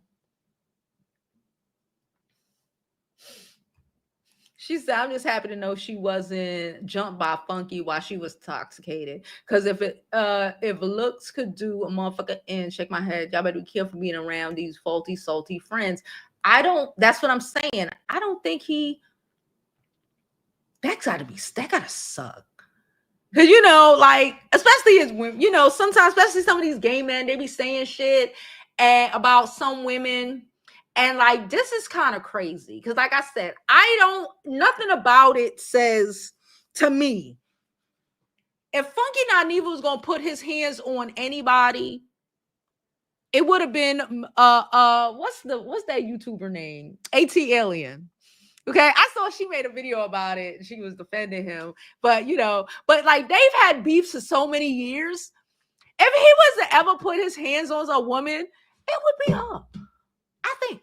She said, I'm just happy to know she wasn't jumped by Funky while she was intoxicated. Because if looks could do a motherfucker in, shake my head, y'all better be careful being around these faulty, salty friends. That's what I'm saying. I don't think that gotta suck. Because, you know, like, especially as women, you know, sometimes, especially some of these gay men, they be saying shit about some women. And like, this is kind of crazy. Because like I said, nothing about it says to me, if Funky Dineva was going to put his hands on anybody, it would have been, what's that YouTuber name? AT Alien. Okay, I saw she made a video about it. She was defending him. But, you know, like they've had beefs for so many years. If he was to ever put his hands on a woman, it would be her. I think.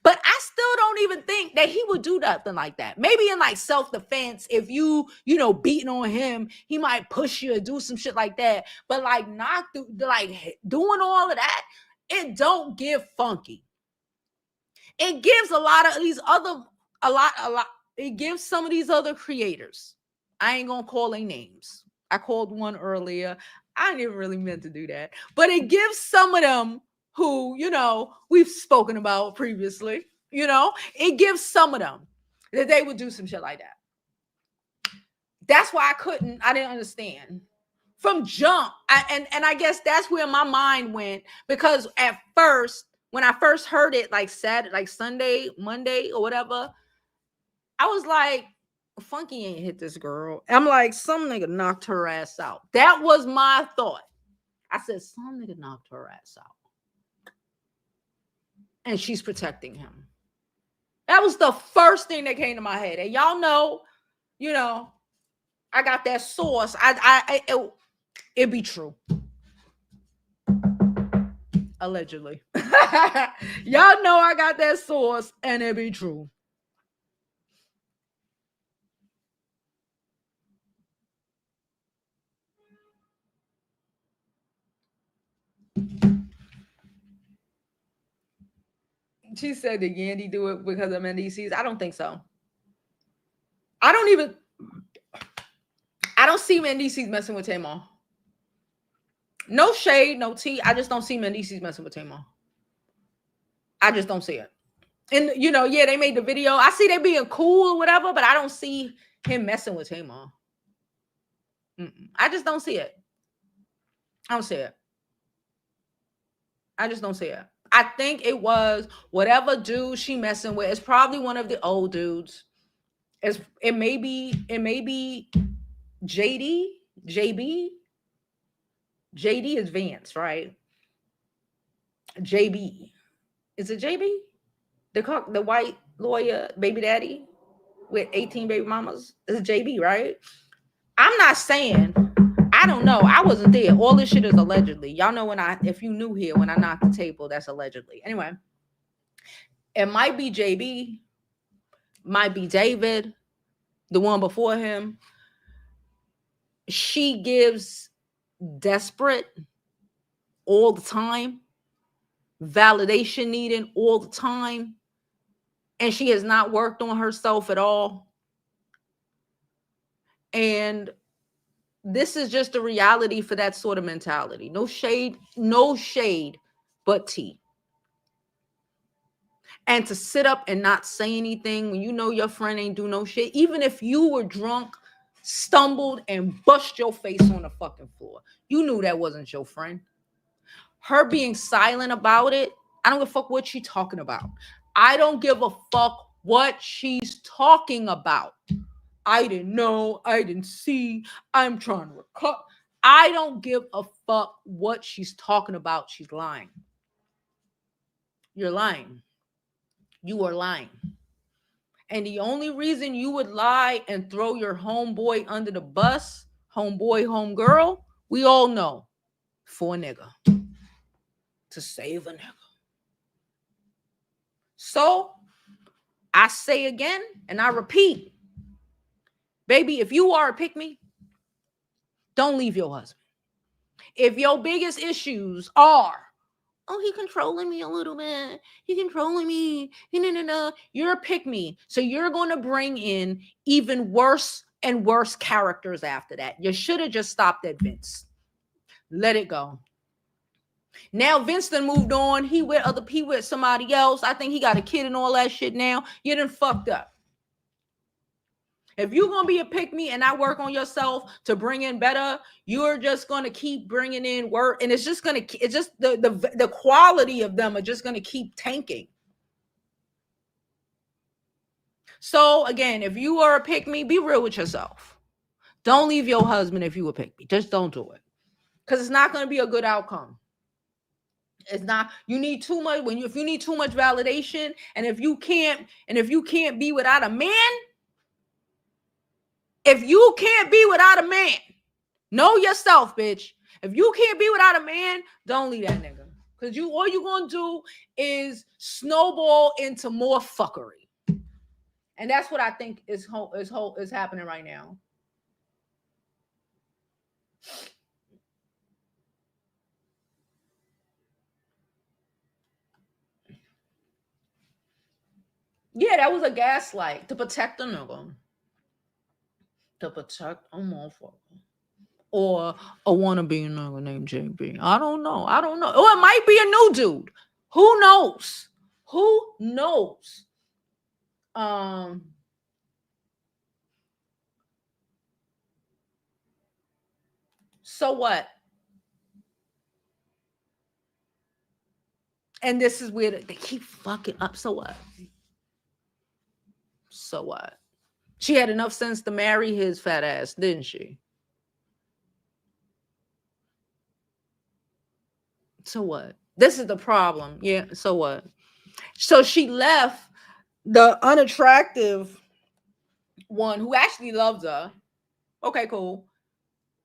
But I still don't even think that he would do nothing like that. Maybe in like self-defense, if you know, beating on him, he might push you or do some shit like that. But like doing all of that, it don't give Funky. It gives a lot of these other, it gives some of these other creators. I ain't gonna call their names. I called one earlier. I didn't really meant to do that. But it gives some of them who, you know, we've spoken about previously, you know, it gives some of them that they would do some shit like that. That's why I didn't understand. From jump, and I guess that's where my mind went, because at first, when I first heard it, like Sunday, Monday, or whatever, I was like, Funky ain't hit this girl. I'm like, some nigga knocked her ass out. That was my thought. I said, some nigga knocked her ass out. And she's protecting him. That was the first thing that came to my head. And y'all know, you know, I got that source. It be true. Allegedly. Y'all know I got that source and it be true. She said, did Yandy do it because of NDCs? I don't think so. I don't see NDCs messing with Tamar. No shade, no tea. I just don't see NDCs messing with Tamar. I just don't see it. And, you know, yeah, they made the video. I see they being cool or whatever, but I don't see him messing with Tamar. I just don't see it. I don't see it. I just don't see it. I think it was whatever dude she messing with. It's probably one of the old dudes. It may be JB. JD is Vance, right? JB. Is it JB? The white lawyer baby daddy with 18 baby mamas? Is it JB, right? I'm not saying, I don't know. I wasn't there. All this shit is allegedly. Y'all know if you knew here, when I knocked the table, that's allegedly. Anyway, it might be JB, might be David, the one before him. She gives desperate all the time, validation needing all the time, and she has not worked on herself at all. And this is just a reality for that sort of mentality. No shade, but tea. And to sit up and not say anything when you know your friend ain't do no shit, even if you were drunk, stumbled, and bust your face on the fucking floor, you knew that wasn't your friend. Her being silent about it, I don't give a fuck what she's talking about. I don't give a fuck what she's talking about. I didn't know. I didn't see. I'm trying to recover. I don't give a fuck what she's talking about. She's lying. You're lying. You are lying. And the only reason you would lie and throw your homeboy under the bus, homeboy, homegirl, we all know, for a nigga. To save a nigga. So, I say again, and I repeat, baby, if you are a pick-me, don't leave your husband. If your biggest issues are, oh, he controlling me a little bit, he controlling me, you're a pick-me. So you're going to bring in even worse and worse characters after that. You should have just stopped at Vince. Let it go. Now Vince done moved on. He with somebody else. I think he got a kid and all that shit now. You done fucked up. If you're going to be a pick-me and not work on yourself to bring in better, you're just going to keep bringing in work. And it's just going to, it's just the quality of them are just going to keep tanking. So again, if you are a pick-me, be real with yourself. Don't leave your husband if you a pick-me. Just don't do it. Because it's not going to be a good outcome. It's not, you need too much, if you need too much validation, and if you can't be without a man, know yourself, bitch. If you can't be without a man, don't leave that nigga. Because all you're gonna do is snowball into more fuckery. And that's what I think is happening right now. Yeah, that was a gaslight to protect the nigga. To protect a motherfucker. Or a wannabe nigga named JB. I don't know. Or it might be a new dude. Who knows? So what? And this is where they keep fucking up. So what? She had enough sense to marry his fat ass, didn't she? So what? This is the problem. Yeah, so what? So she left the unattractive one who actually loves her. Okay, cool.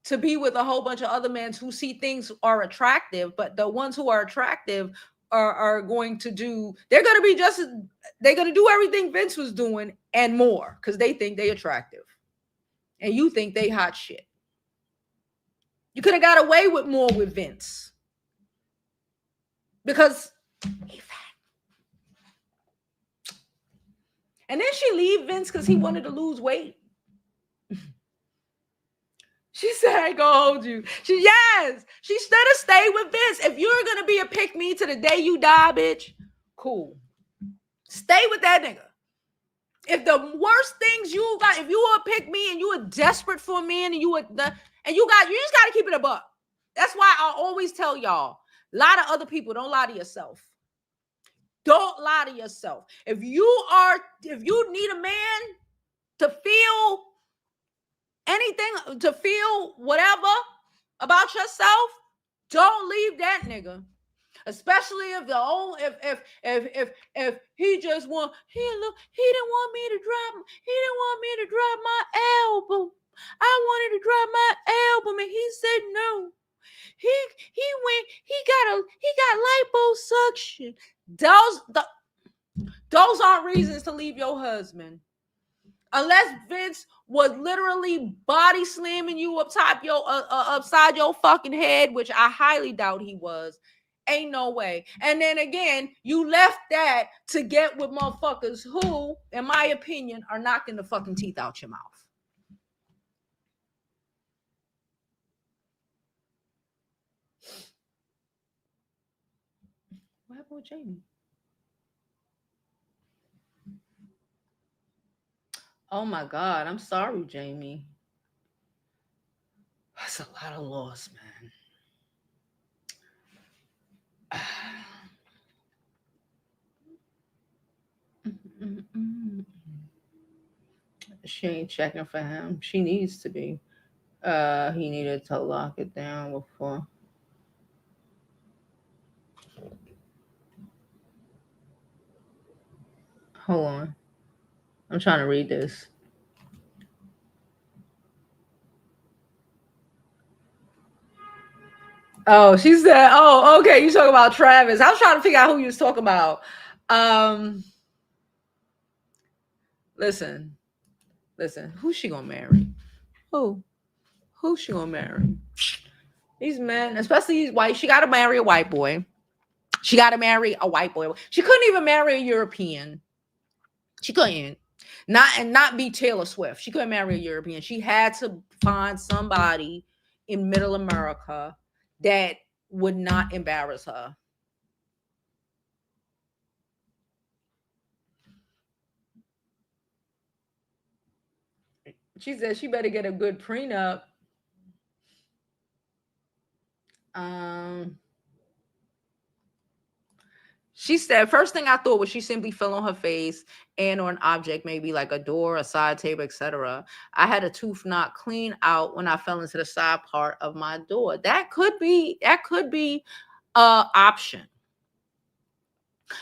To be with a whole bunch of other men who see things are attractive, but the ones who are attractive are going to do, they're going to do everything Vince was doing and more because they think they attractive. And you think they hot shit. You could have got away with more with Vince. Because he fat. And then she leave Vince because he wanted to lose weight. She said, I ain't gonna hold you. She should have stayed with Vince. If you're gonna be a pick me to the day you die, bitch, cool. Stay with that nigga. If the worst things you got, if you were a pick me and you were desperate for a man and you just gotta keep it a buck. That's why I always tell y'all, lie to other people, don't lie to yourself. Don't lie to yourself. If you need a man to feel anything, to feel whatever about yourself, don't leave that nigga. Especially if if he just want, he didn't want me to drop my album. I wanted to drop my album and he said no. He got liposuction. Those aren't reasons to leave your husband. Unless Vince was literally body slamming you upside your fucking head, which I highly doubt he was. Ain't no way. And then again, you left that to get with motherfuckers who, in my opinion, are knocking the fucking teeth out your mouth. What happened with Jamie? Oh my God, I'm sorry, Jamie. That's a lot of loss, man. She ain't checking for him. She needs to be. He needed to lock it down before. Hold on. I'm trying to read this. Oh, she said, oh, okay, you talking about Travis. I was trying to figure out who you was talking about. Listen, who's she gonna marry? Who's she gonna marry? These men, especially these white, she gotta marry a white boy. She gotta marry a white boy. She couldn't even marry a European. She couldn't. Not be Taylor Swift. She couldn't marry a European. She had to find somebody in middle America that would not embarrass her. She said she better get a good prenup. She said, first thing I thought was she simply fell on her face and or an object, maybe like a door, a side table, etc. I had a tooth knocked clean out when I fell into the side part of my door. That could be an option.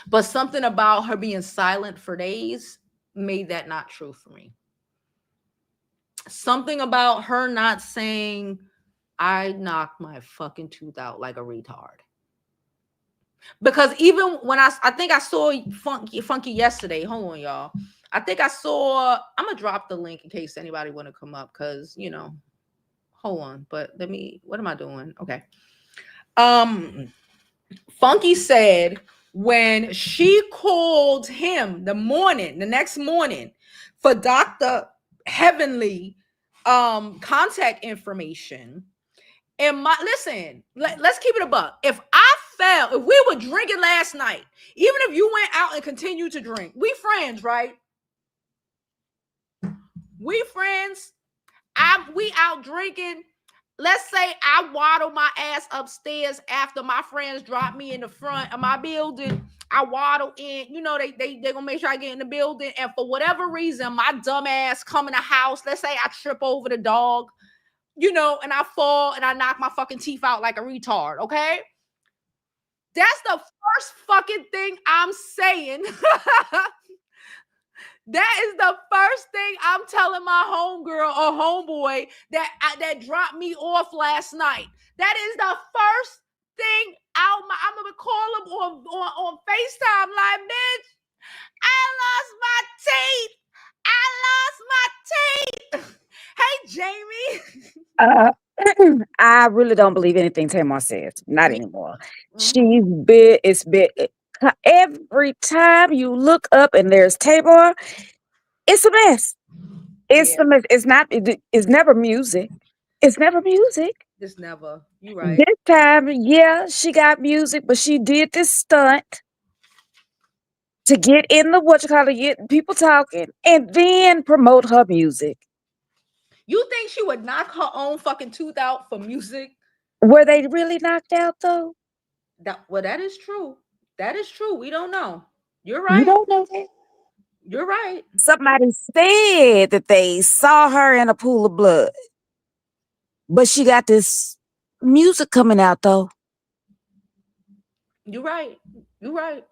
But something about her being silent for days made that not true for me. Something about her not saying, I knocked my fucking tooth out like a retard. Because even when I think I saw Funky yesterday. Hold on, y'all. I think I saw, I'm gonna drop the link in case anybody want to come up, because hold on, but what am I doing? Okay. Funky said when she called him the next morning for Dr. Heavenly contact information. And let's keep it a buck. If we were drinking last night, even if you went out and continued to drink, we friends, right? We friends. We out drinking. Let's say I waddle my ass upstairs after my friends drop me in the front of my building. I waddle in, they gonna make sure I get in the building. And for whatever reason, my dumb ass come in the house. Let's say I trip over the dog. And I fall and I knock my fucking teeth out like a retard, okay? That's the first fucking thing I'm saying. That is the first thing I'm telling my homegirl or homeboy that dropped me off last night. That is the first thing I'm gonna call him on FaceTime like, bitch, I lost my teeth. Hey, Jamie. I really don't believe anything Tamar says. Not anymore. It's been every time you look up and there's Tamar, It's a mess. It's Yeah. a mess. It's not. It's never music. It's never music. It's never. You right. This time, yeah, she got music, but she did this stunt to get in the what you call it, get people talking, and then promote her music. You think she would knock her own fucking tooth out for music? Were they really knocked out though? That is true. That is true. We don't know. You're You right. don't know that. You're right. Somebody said that they saw her in a pool of blood, but she got this music coming out though. You're right. You're right.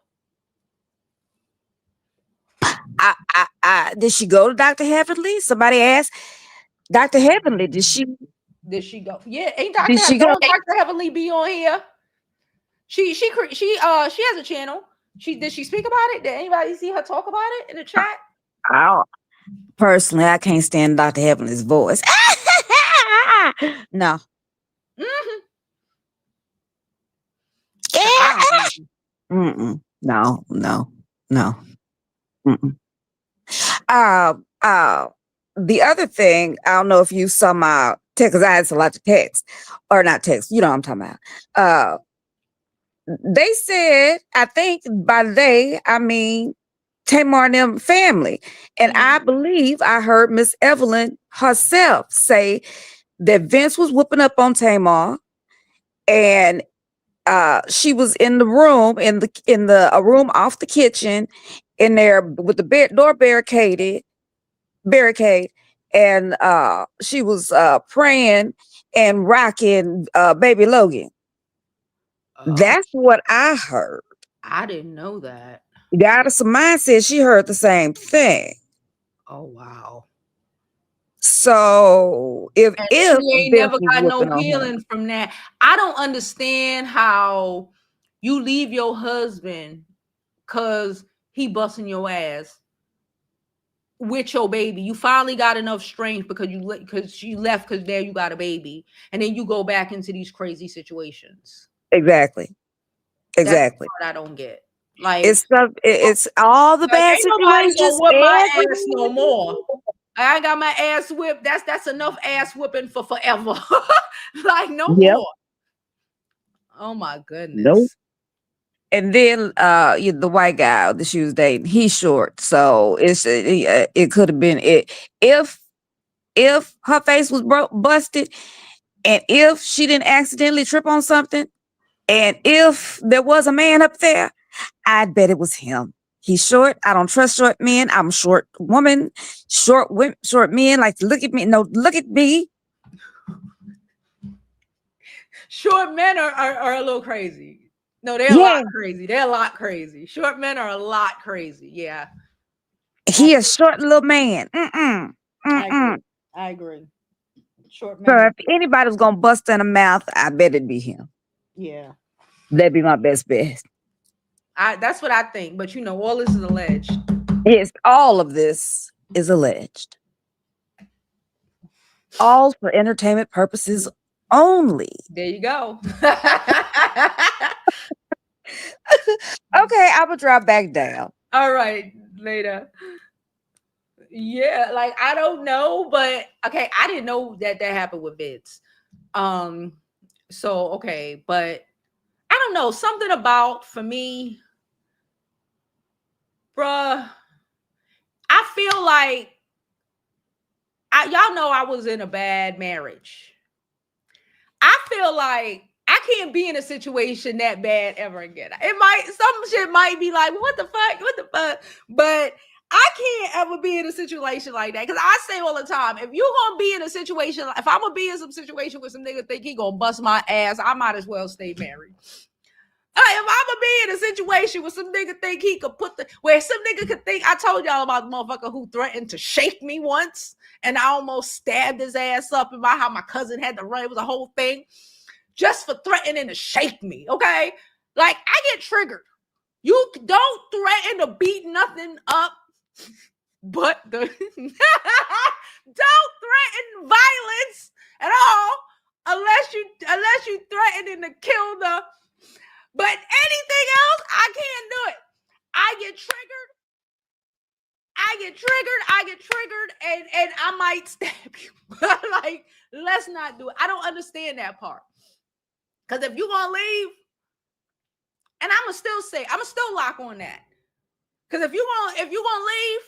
Did she go to Dr. Heavenly? Somebody asked Dr. Heavenly, Did she go? Yeah, ain't did she go? don't Dr. Heavenly be on here? She has a channel. Did she speak about it? Did anybody see her talk about it in the chat? Personally, I can't stand Dr. Heavenly's voice. No. Mm-hmm. Mm-mm. No. Mm-mm. The other thing, I don't know if you saw my text, because I had a lot of text, or not text, you know what I'm talking about. They said, I think by they, I mean Tamar and them family. And I believe I heard Miss Evelyn herself say that Vince was whooping up on Tamar, and she was in the room, in a room off the kitchen, in there with the door barricade, and she was praying and rocking baby Logan. That's what I heard. I didn't know that. Goddess of Mine said she heard the same thing. Oh wow. So if she ain't Vince never was got no whooping on her, healing from that. I don't understand how you leave your husband because he busting your ass with your baby. You finally got enough strength because she left because there you got a baby, and then you go back into these crazy situations. Exactly. That's the part I don't get. Like it's all the bad ain't nobody situations. gonna whip my ass no more. I got my ass whipped. That's enough ass whipping for forever. Like no more. Oh my goodness. Nope. And then the white guy that she was dating, he's short, so it could have been it if her face was busted, and if she didn't accidentally trip on something, and if there was a man up there, I'd bet it was him. He's short. I don't trust short men. I'm a short woman. Short men like to look at me. No, look at me. Short men are a little crazy. No, they're a lot crazy. They're a lot crazy. Short men are a lot crazy. Yeah. He a short little man. I agree. Short men. So if anybody's gonna bust in the mouth, I bet it'd be him. Yeah. That'd be my best bet. That's what I think. But all this is alleged. Yes, all of this is alleged. All for entertainment purposes only. There you go. Okay, I will drop back down. All right, later. Yeah, like I don't know, but okay, I didn't know that happened with Vince. So okay, but I don't know, something about, for me, bruh, I feel like y'all know I was in a bad marriage. I feel like I can't be in a situation that bad ever again. Some shit might be like, what the fuck? But I can't ever be in a situation like that. Because I say all the time, if you're going to be in a situation, if I'm going to be in some situation where some nigga think he going to bust my ass, I might as well stay married. If I'm going to be in a situation where some nigga think he could where some nigga could think, I told y'all about the motherfucker who threatened to shake me once, and I almost stabbed his ass up, about how my cousin had to run. It was a whole thing just for threatening to shake me, okay? Like, I get triggered. You don't threaten to beat nothing up, but don't threaten violence at all unless you threatening to kill the. But anything else, I can't do it. I get get triggered, and I might stab you. Like, let's not do it. I don't understand that part. Because if you're gonna leave, and I'ma still lock on that. Because if you're gonna leave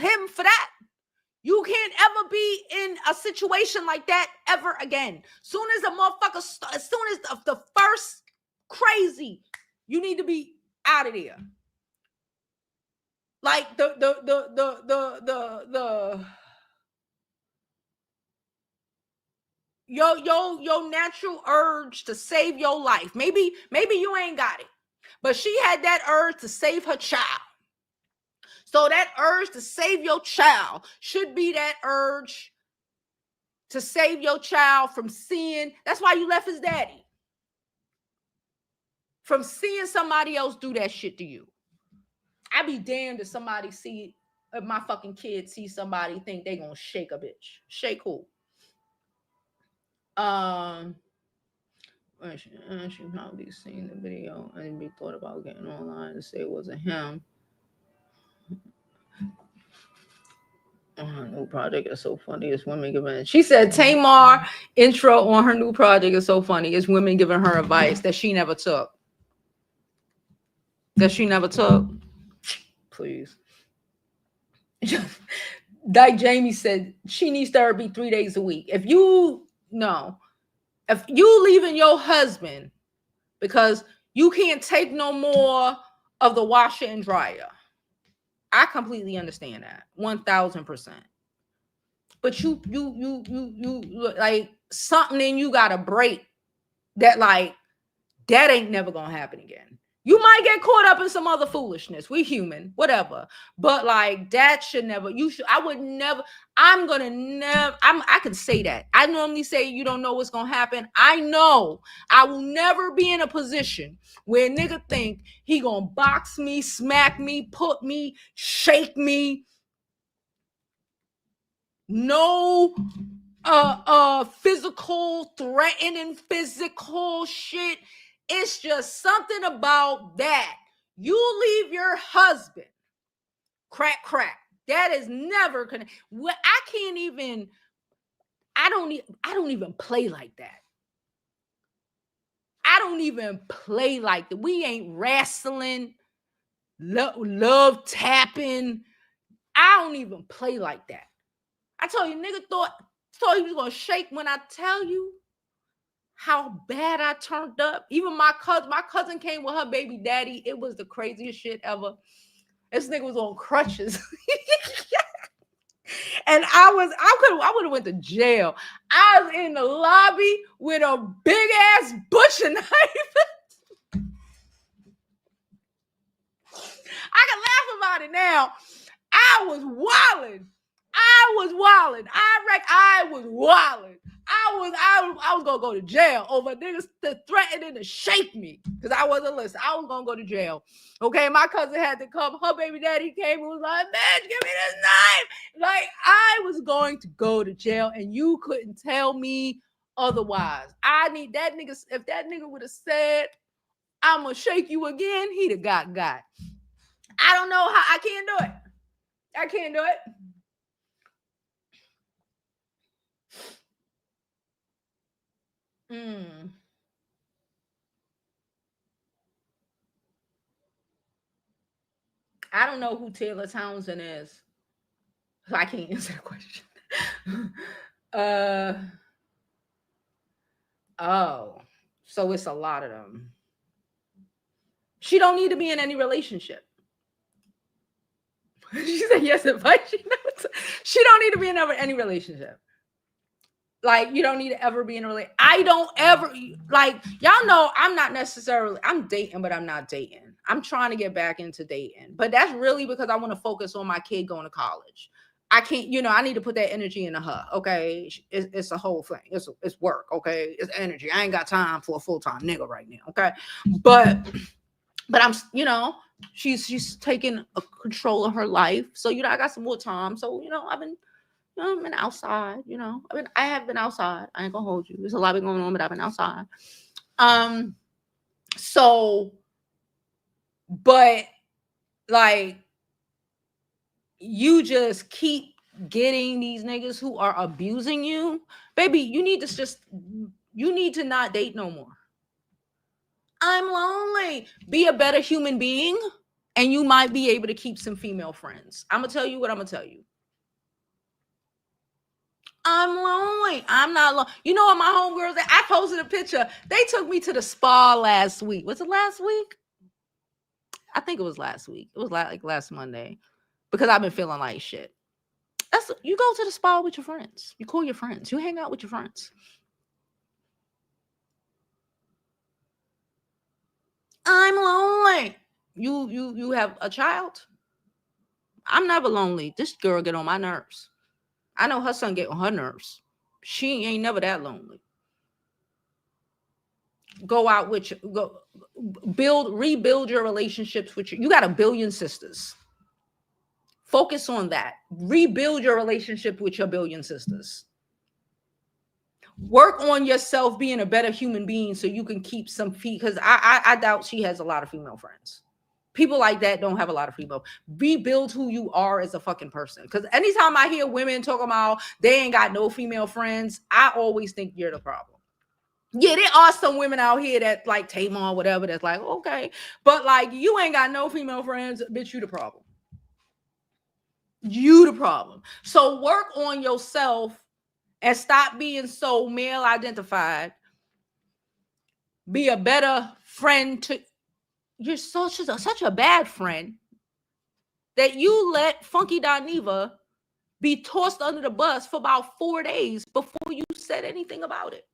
him for that, you can't ever be in a situation like that ever again. Soon as a motherfucker, as soon as the first crazy, you need to be out of there. Like your natural urge to save your life. Maybe you ain't got it, but she had that urge to save her child. So that urge to save your child should be that urge to save your child from seeing. That's why you left his daddy. From seeing somebody else do that shit to you. I be damned if somebody if my fucking kid see somebody think they gonna shake a bitch. Shake who? She probably seen the video and be thought about getting online to say it wasn't him. Her new project is so funny. It's women giving. She said Tamar intro on her new project is so funny. It's women giving her advice that she never took. Please. Like Jamie said, she needs therapy 3 days a week. If you leaving your husband because you can't take no more of the washer and dryer, I completely understand that 1000%. But you like something in you got to break that, like, that ain't never gonna happen again. You might get caught up in some other foolishness. We human, whatever. But like that should never. I would never. I can say that. I normally say you don't know what's gonna happen. I know I will never be in a position where a nigga think he gonna box me, smack me, put me, shake me. No physical, threatening physical shit. It's just something about that. You leave your husband, crack. That is never gonna. I don't even play like that. I don't even play like that. We ain't wrestling, love tapping. I don't even play like that. I told you, nigga thought he was gonna shake when I tell you how bad I turned up. Even my cousin came with her baby daddy. It was the craziest shit ever. This nigga was on crutches. And I would have went to jail. I was in the lobby with a big ass butcher knife. I can laugh about it now. I was wilding. I was gonna go to jail over niggas threatening to shake me because I wasn't listening. I was gonna go to jail. Okay, my cousin had to come. Her baby daddy came and was like, "Bitch, give me this knife." Like, I was going to go to jail, and you couldn't tell me otherwise. I need that nigga. If that nigga would have said, "I'm gonna shake you again," he'd have got. I don't know how. I can't do it. I don't know who Taylor Townsend is, so I can't answer the question. So it's a lot of them. She don't need to be in any relationship. She said yes, advice. She don't need to be in any relationship. Like, you don't need to ever be in a relationship. I don't ever, like, y'all know I'm dating, but I'm not dating. I'm trying to get back into dating. But that's really because I want to focus on my kid going to college. I can't, I need to put that energy into her. Okay. It's a whole thing. It's work. Okay. It's energy. I ain't got time for a full-time nigga right now. Okay. But I'm, she's taking a control of her life. So, I got some more time. So, I've been outside, I have been outside. I ain't gonna hold you. There's a lot been going on, but I've been outside. So, but like, you just keep getting these niggas who are abusing you, baby, you need to not date no more. I'm lonely. Be a better human being, and you might be able to keep some female friends. I'm gonna tell you what I'm gonna tell you. I'm lonely. I'm not lonely. You know what my homegirls, I posted a picture. They took me to the spa last week. Was it last week? I think it was last week. It was like last Monday, because I've been feeling like shit. You go to the spa with your friends. You call your friends. You hang out with your friends. I'm lonely. You have a child? I'm never lonely. This girl get on my nerves. I know her son get on her nerves. She ain't never that lonely. Go out with you. Go rebuild your relationships with you. You got a billion sisters. Focus on that. Rebuild your relationship with your billion sisters. Work on yourself being a better human being so you can keep some feet. Because I doubt she has a lot of female friends. People like that don't have a lot of female. Rebuild who you are as a fucking person. Because anytime I hear women talking about they ain't got no female friends, I always think you're the problem. Yeah, there are some women out here that like Tamar or whatever that's like, okay. But like, you ain't got no female friends, bitch, you the problem. You the problem. So work on yourself and stop being so male identified. Be a better friend to... You're such a bad friend that you let Funky Dineva be tossed under the bus for about 4 days before you said anything about it.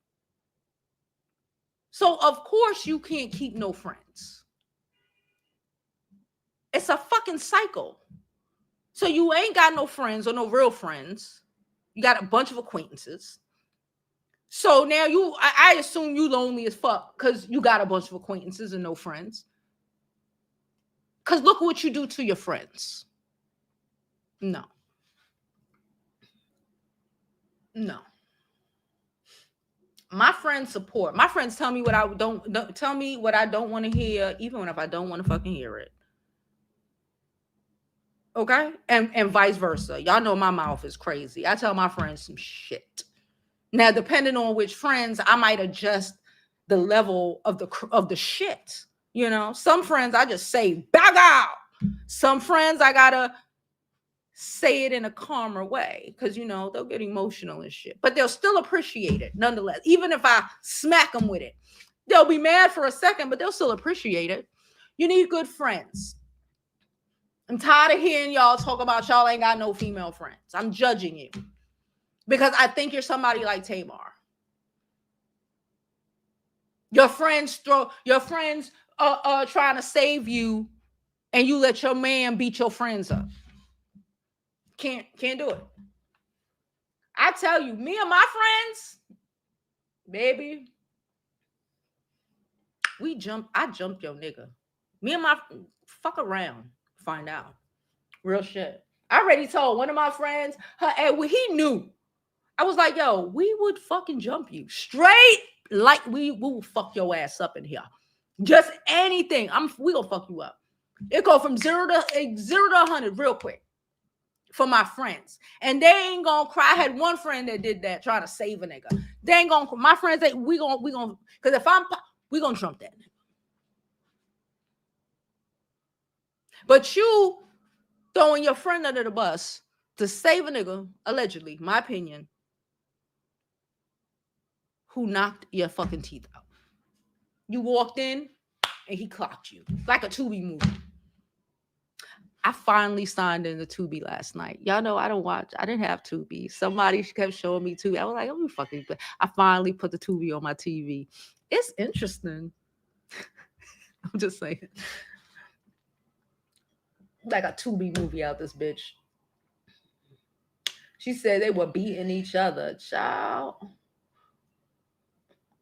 So of course you can't keep no friends. It's a fucking cycle. So you ain't got no friends or no real friends. You got a bunch of acquaintances. So now I assume you lonely as fuck because you got a bunch of acquaintances and no friends. Because look what you do to your friends. No. My friends support. My friends tell me what I don't tell me what I don't want to hear, even if I don't want to fucking hear it. Okay? And vice versa. Y'all know my mouth is crazy. I tell my friends some shit. Now, depending on which friends, I might adjust the level of the shit. You know, some friends I just say back out. Some friends I gotta say it in a calmer way because, you know, they'll get emotional and shit, but they'll still appreciate it nonetheless. Even if I smack them with it, they'll be mad for a second, but they'll still appreciate it. You need good friends. I'm tired of hearing y'all talk about y'all ain't got no female friends. I'm judging you because I think you're somebody like Tamar. Your friends trying to save you, and you let your man beat your friends up. Can't do it. I tell you, me and my friends, baby, I jumped your nigga. Me and my fuck around, find out. Real shit. I already told one of my friends, he knew. I was like, yo, we would fucking jump you straight, like we will fuck your ass up in here. Just anything. We gonna fuck you up. It go from 0 to 100 real quick for my friends. And they ain't gonna cry. I had one friend that did that, trying to save a nigga. They ain't gonna cry. My friends say we gonna, because if we gonna jump that nigga. But you throwing your friend under the bus to save a nigga, allegedly, my opinion, who knocked your fucking teeth out. You walked in and he clocked you like a Tubi movie. I finally signed in the Tubi last night. Y'all know I don't watch. I didn't have Tubi. Somebody kept showing me Tubi. I was like, let me fucking. I finally put the Tubi on my TV. It's interesting. I'm just saying. Like a Tubi movie out this bitch. She said they were beating each other. Child.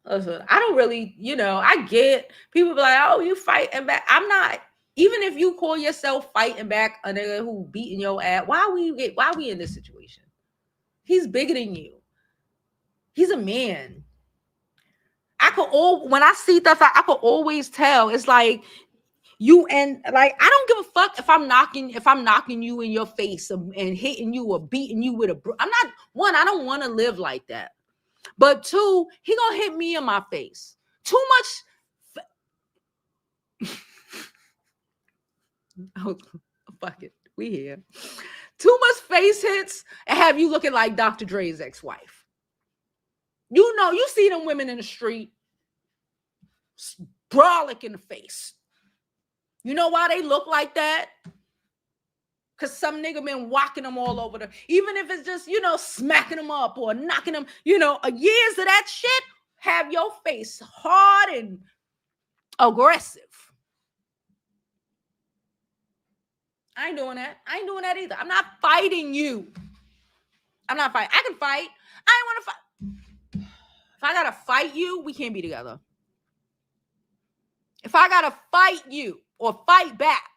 Listen, I don't really, I get people be like, oh, you fighting back. I'm not. Even if you call yourself fighting back a nigga who beating your ass, why we in this situation? He's bigger than you. He's a man. When I see stuff, I could always tell. It's like You and like I don't give a fuck if I'm knocking you in your face and hitting you or beating you with a I'm not one, I don't want to live like that. But two, he gonna hit me in my face. Too much oh, fuck it. We here. Too much face hits and have you looking like Dr. Dre's ex-wife. You know, you see them women in the street brolic in the face. You know why they look like that? Because some nigga been walking them all over even if it's just, you know, smacking them up or knocking them, you know, years of that shit have your face hard and aggressive. I ain't doing that. I ain't doing that either. I'm not fighting you. I'm not fighting. I can fight. I ain't want to fight. If I gotta fight you, we can't be together. If I gotta fight you or fight back,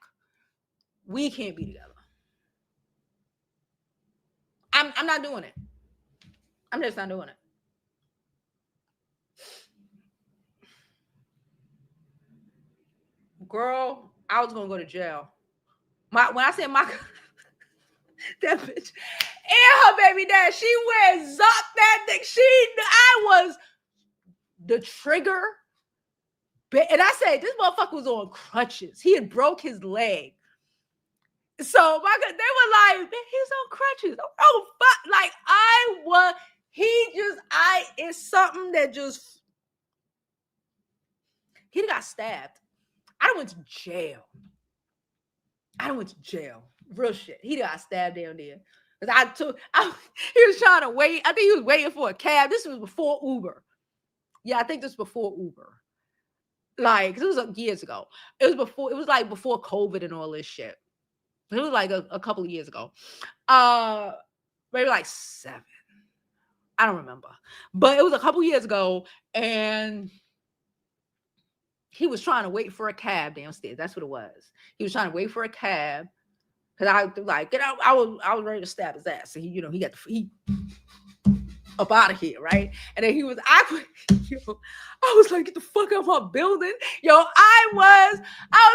we can't be together. I'm not doing it. I'm just not doing it. Girl, I was gonna go to jail. When I said my that bitch and her baby dad, she went zuck that thing. I was the trigger. And I said, this motherfucker was on crutches. He had broke his leg. So they were like, man, he's on crutches. Oh, fuck. Like it's something that just, he got stabbed. I went to jail. Real shit. He got stabbed down there. He was trying to wait. I think he was waiting for a cab. This was before Uber. Yeah, I think this was before Uber. Like, it was years ago. It was like before COVID and all this shit. It was like a couple of years ago. Maybe like 7. I don't remember. But it was a couple years ago, and he was trying to wait for a cab downstairs. That's what it was. He was trying to wait for a cab. Cause I like get out. I was ready to stab his ass. So he got he up out of here, right? And then I was like, get the fuck out of my building. I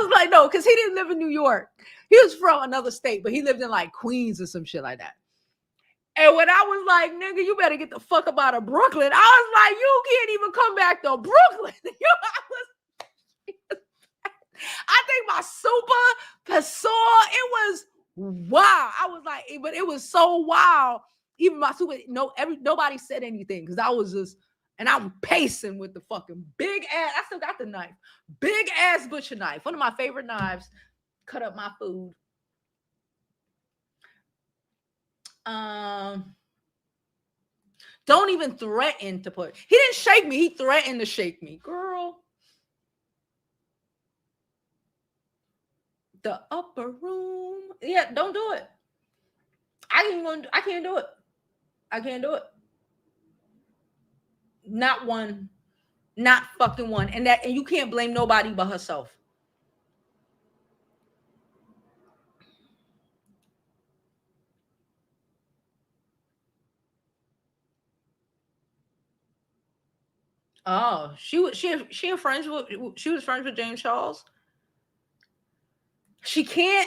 was like, no, because he didn't live in New York. He was from another state, but he lived in like Queens or some shit like that. And when I was like, nigga, you better get the fuck up out of Brooklyn, I was like, you can't even come back to Brooklyn. I think my super Pessoa, it was wow. I was like, but it was so wild. Even my super, nobody said anything because I was just, and I'm pacing with the fucking big ass. I still got the knife, big ass butcher knife, one of my favorite knives. Cut up my food. Don't even threaten to put. He didn't shake me. He threatened to shake me, girl. The upper room. Yeah, don't do it. I can't do it. I can't do it. Not one. Not fucking one. And you can't blame nobody but herself. Oh, she was friends with James Charles. She can't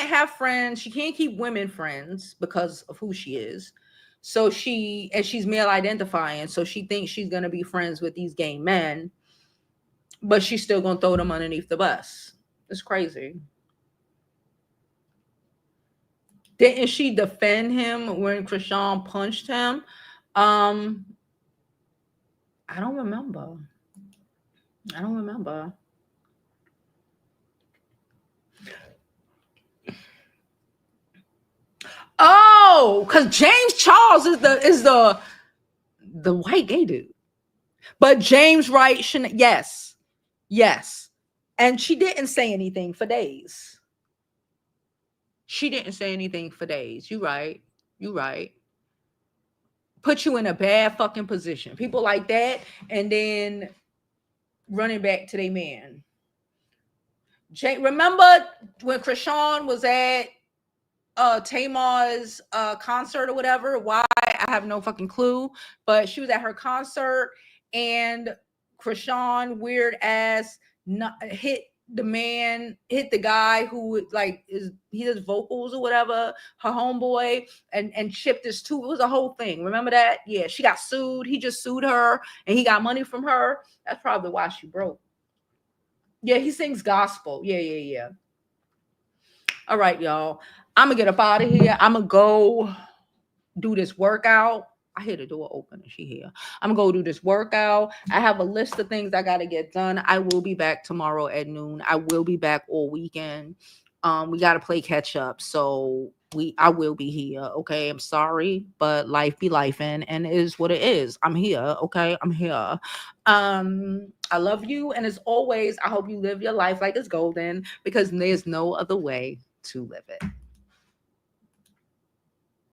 have friends. She can't keep women friends because of who she is. So she's male identifying. So she thinks she's going to be friends with these gay men, but she's still going to throw them underneath the bus. It's crazy. Didn't she defend him when Krishan punched him? I don't remember. Oh, because James Charles is the white gay dude. But James Wright shouldn't. Yes. And she didn't say anything for days. You right. Put you in a bad fucking position. People like that, and then running back to their man. Remember when Krishan was at Tamar's concert or whatever? Why? I have no fucking clue. But she was at her concert, and Krishan weird ass hit the guy who like he does vocals or whatever, her homeboy, and chipped his tooth. It was a whole thing. Remember that? Yeah, she got sued. He just sued her and he got money from her. That's probably why she broke. Yeah, he sings gospel. Yeah. All right, y'all. I'm gonna get up out of here. I'm gonna go do this workout. I hear the door open and she here. I'm gonna go do this workout. I have a list of things I gotta get done. I will be back tomorrow at noon. I will be back all weekend. We gotta play catch up. So I will be here. Okay. I'm sorry, but life be life and it is what it is. I'm here. Okay. I'm here. I love you. And as always, I hope you live your life like it's golden because there's no other way to live it.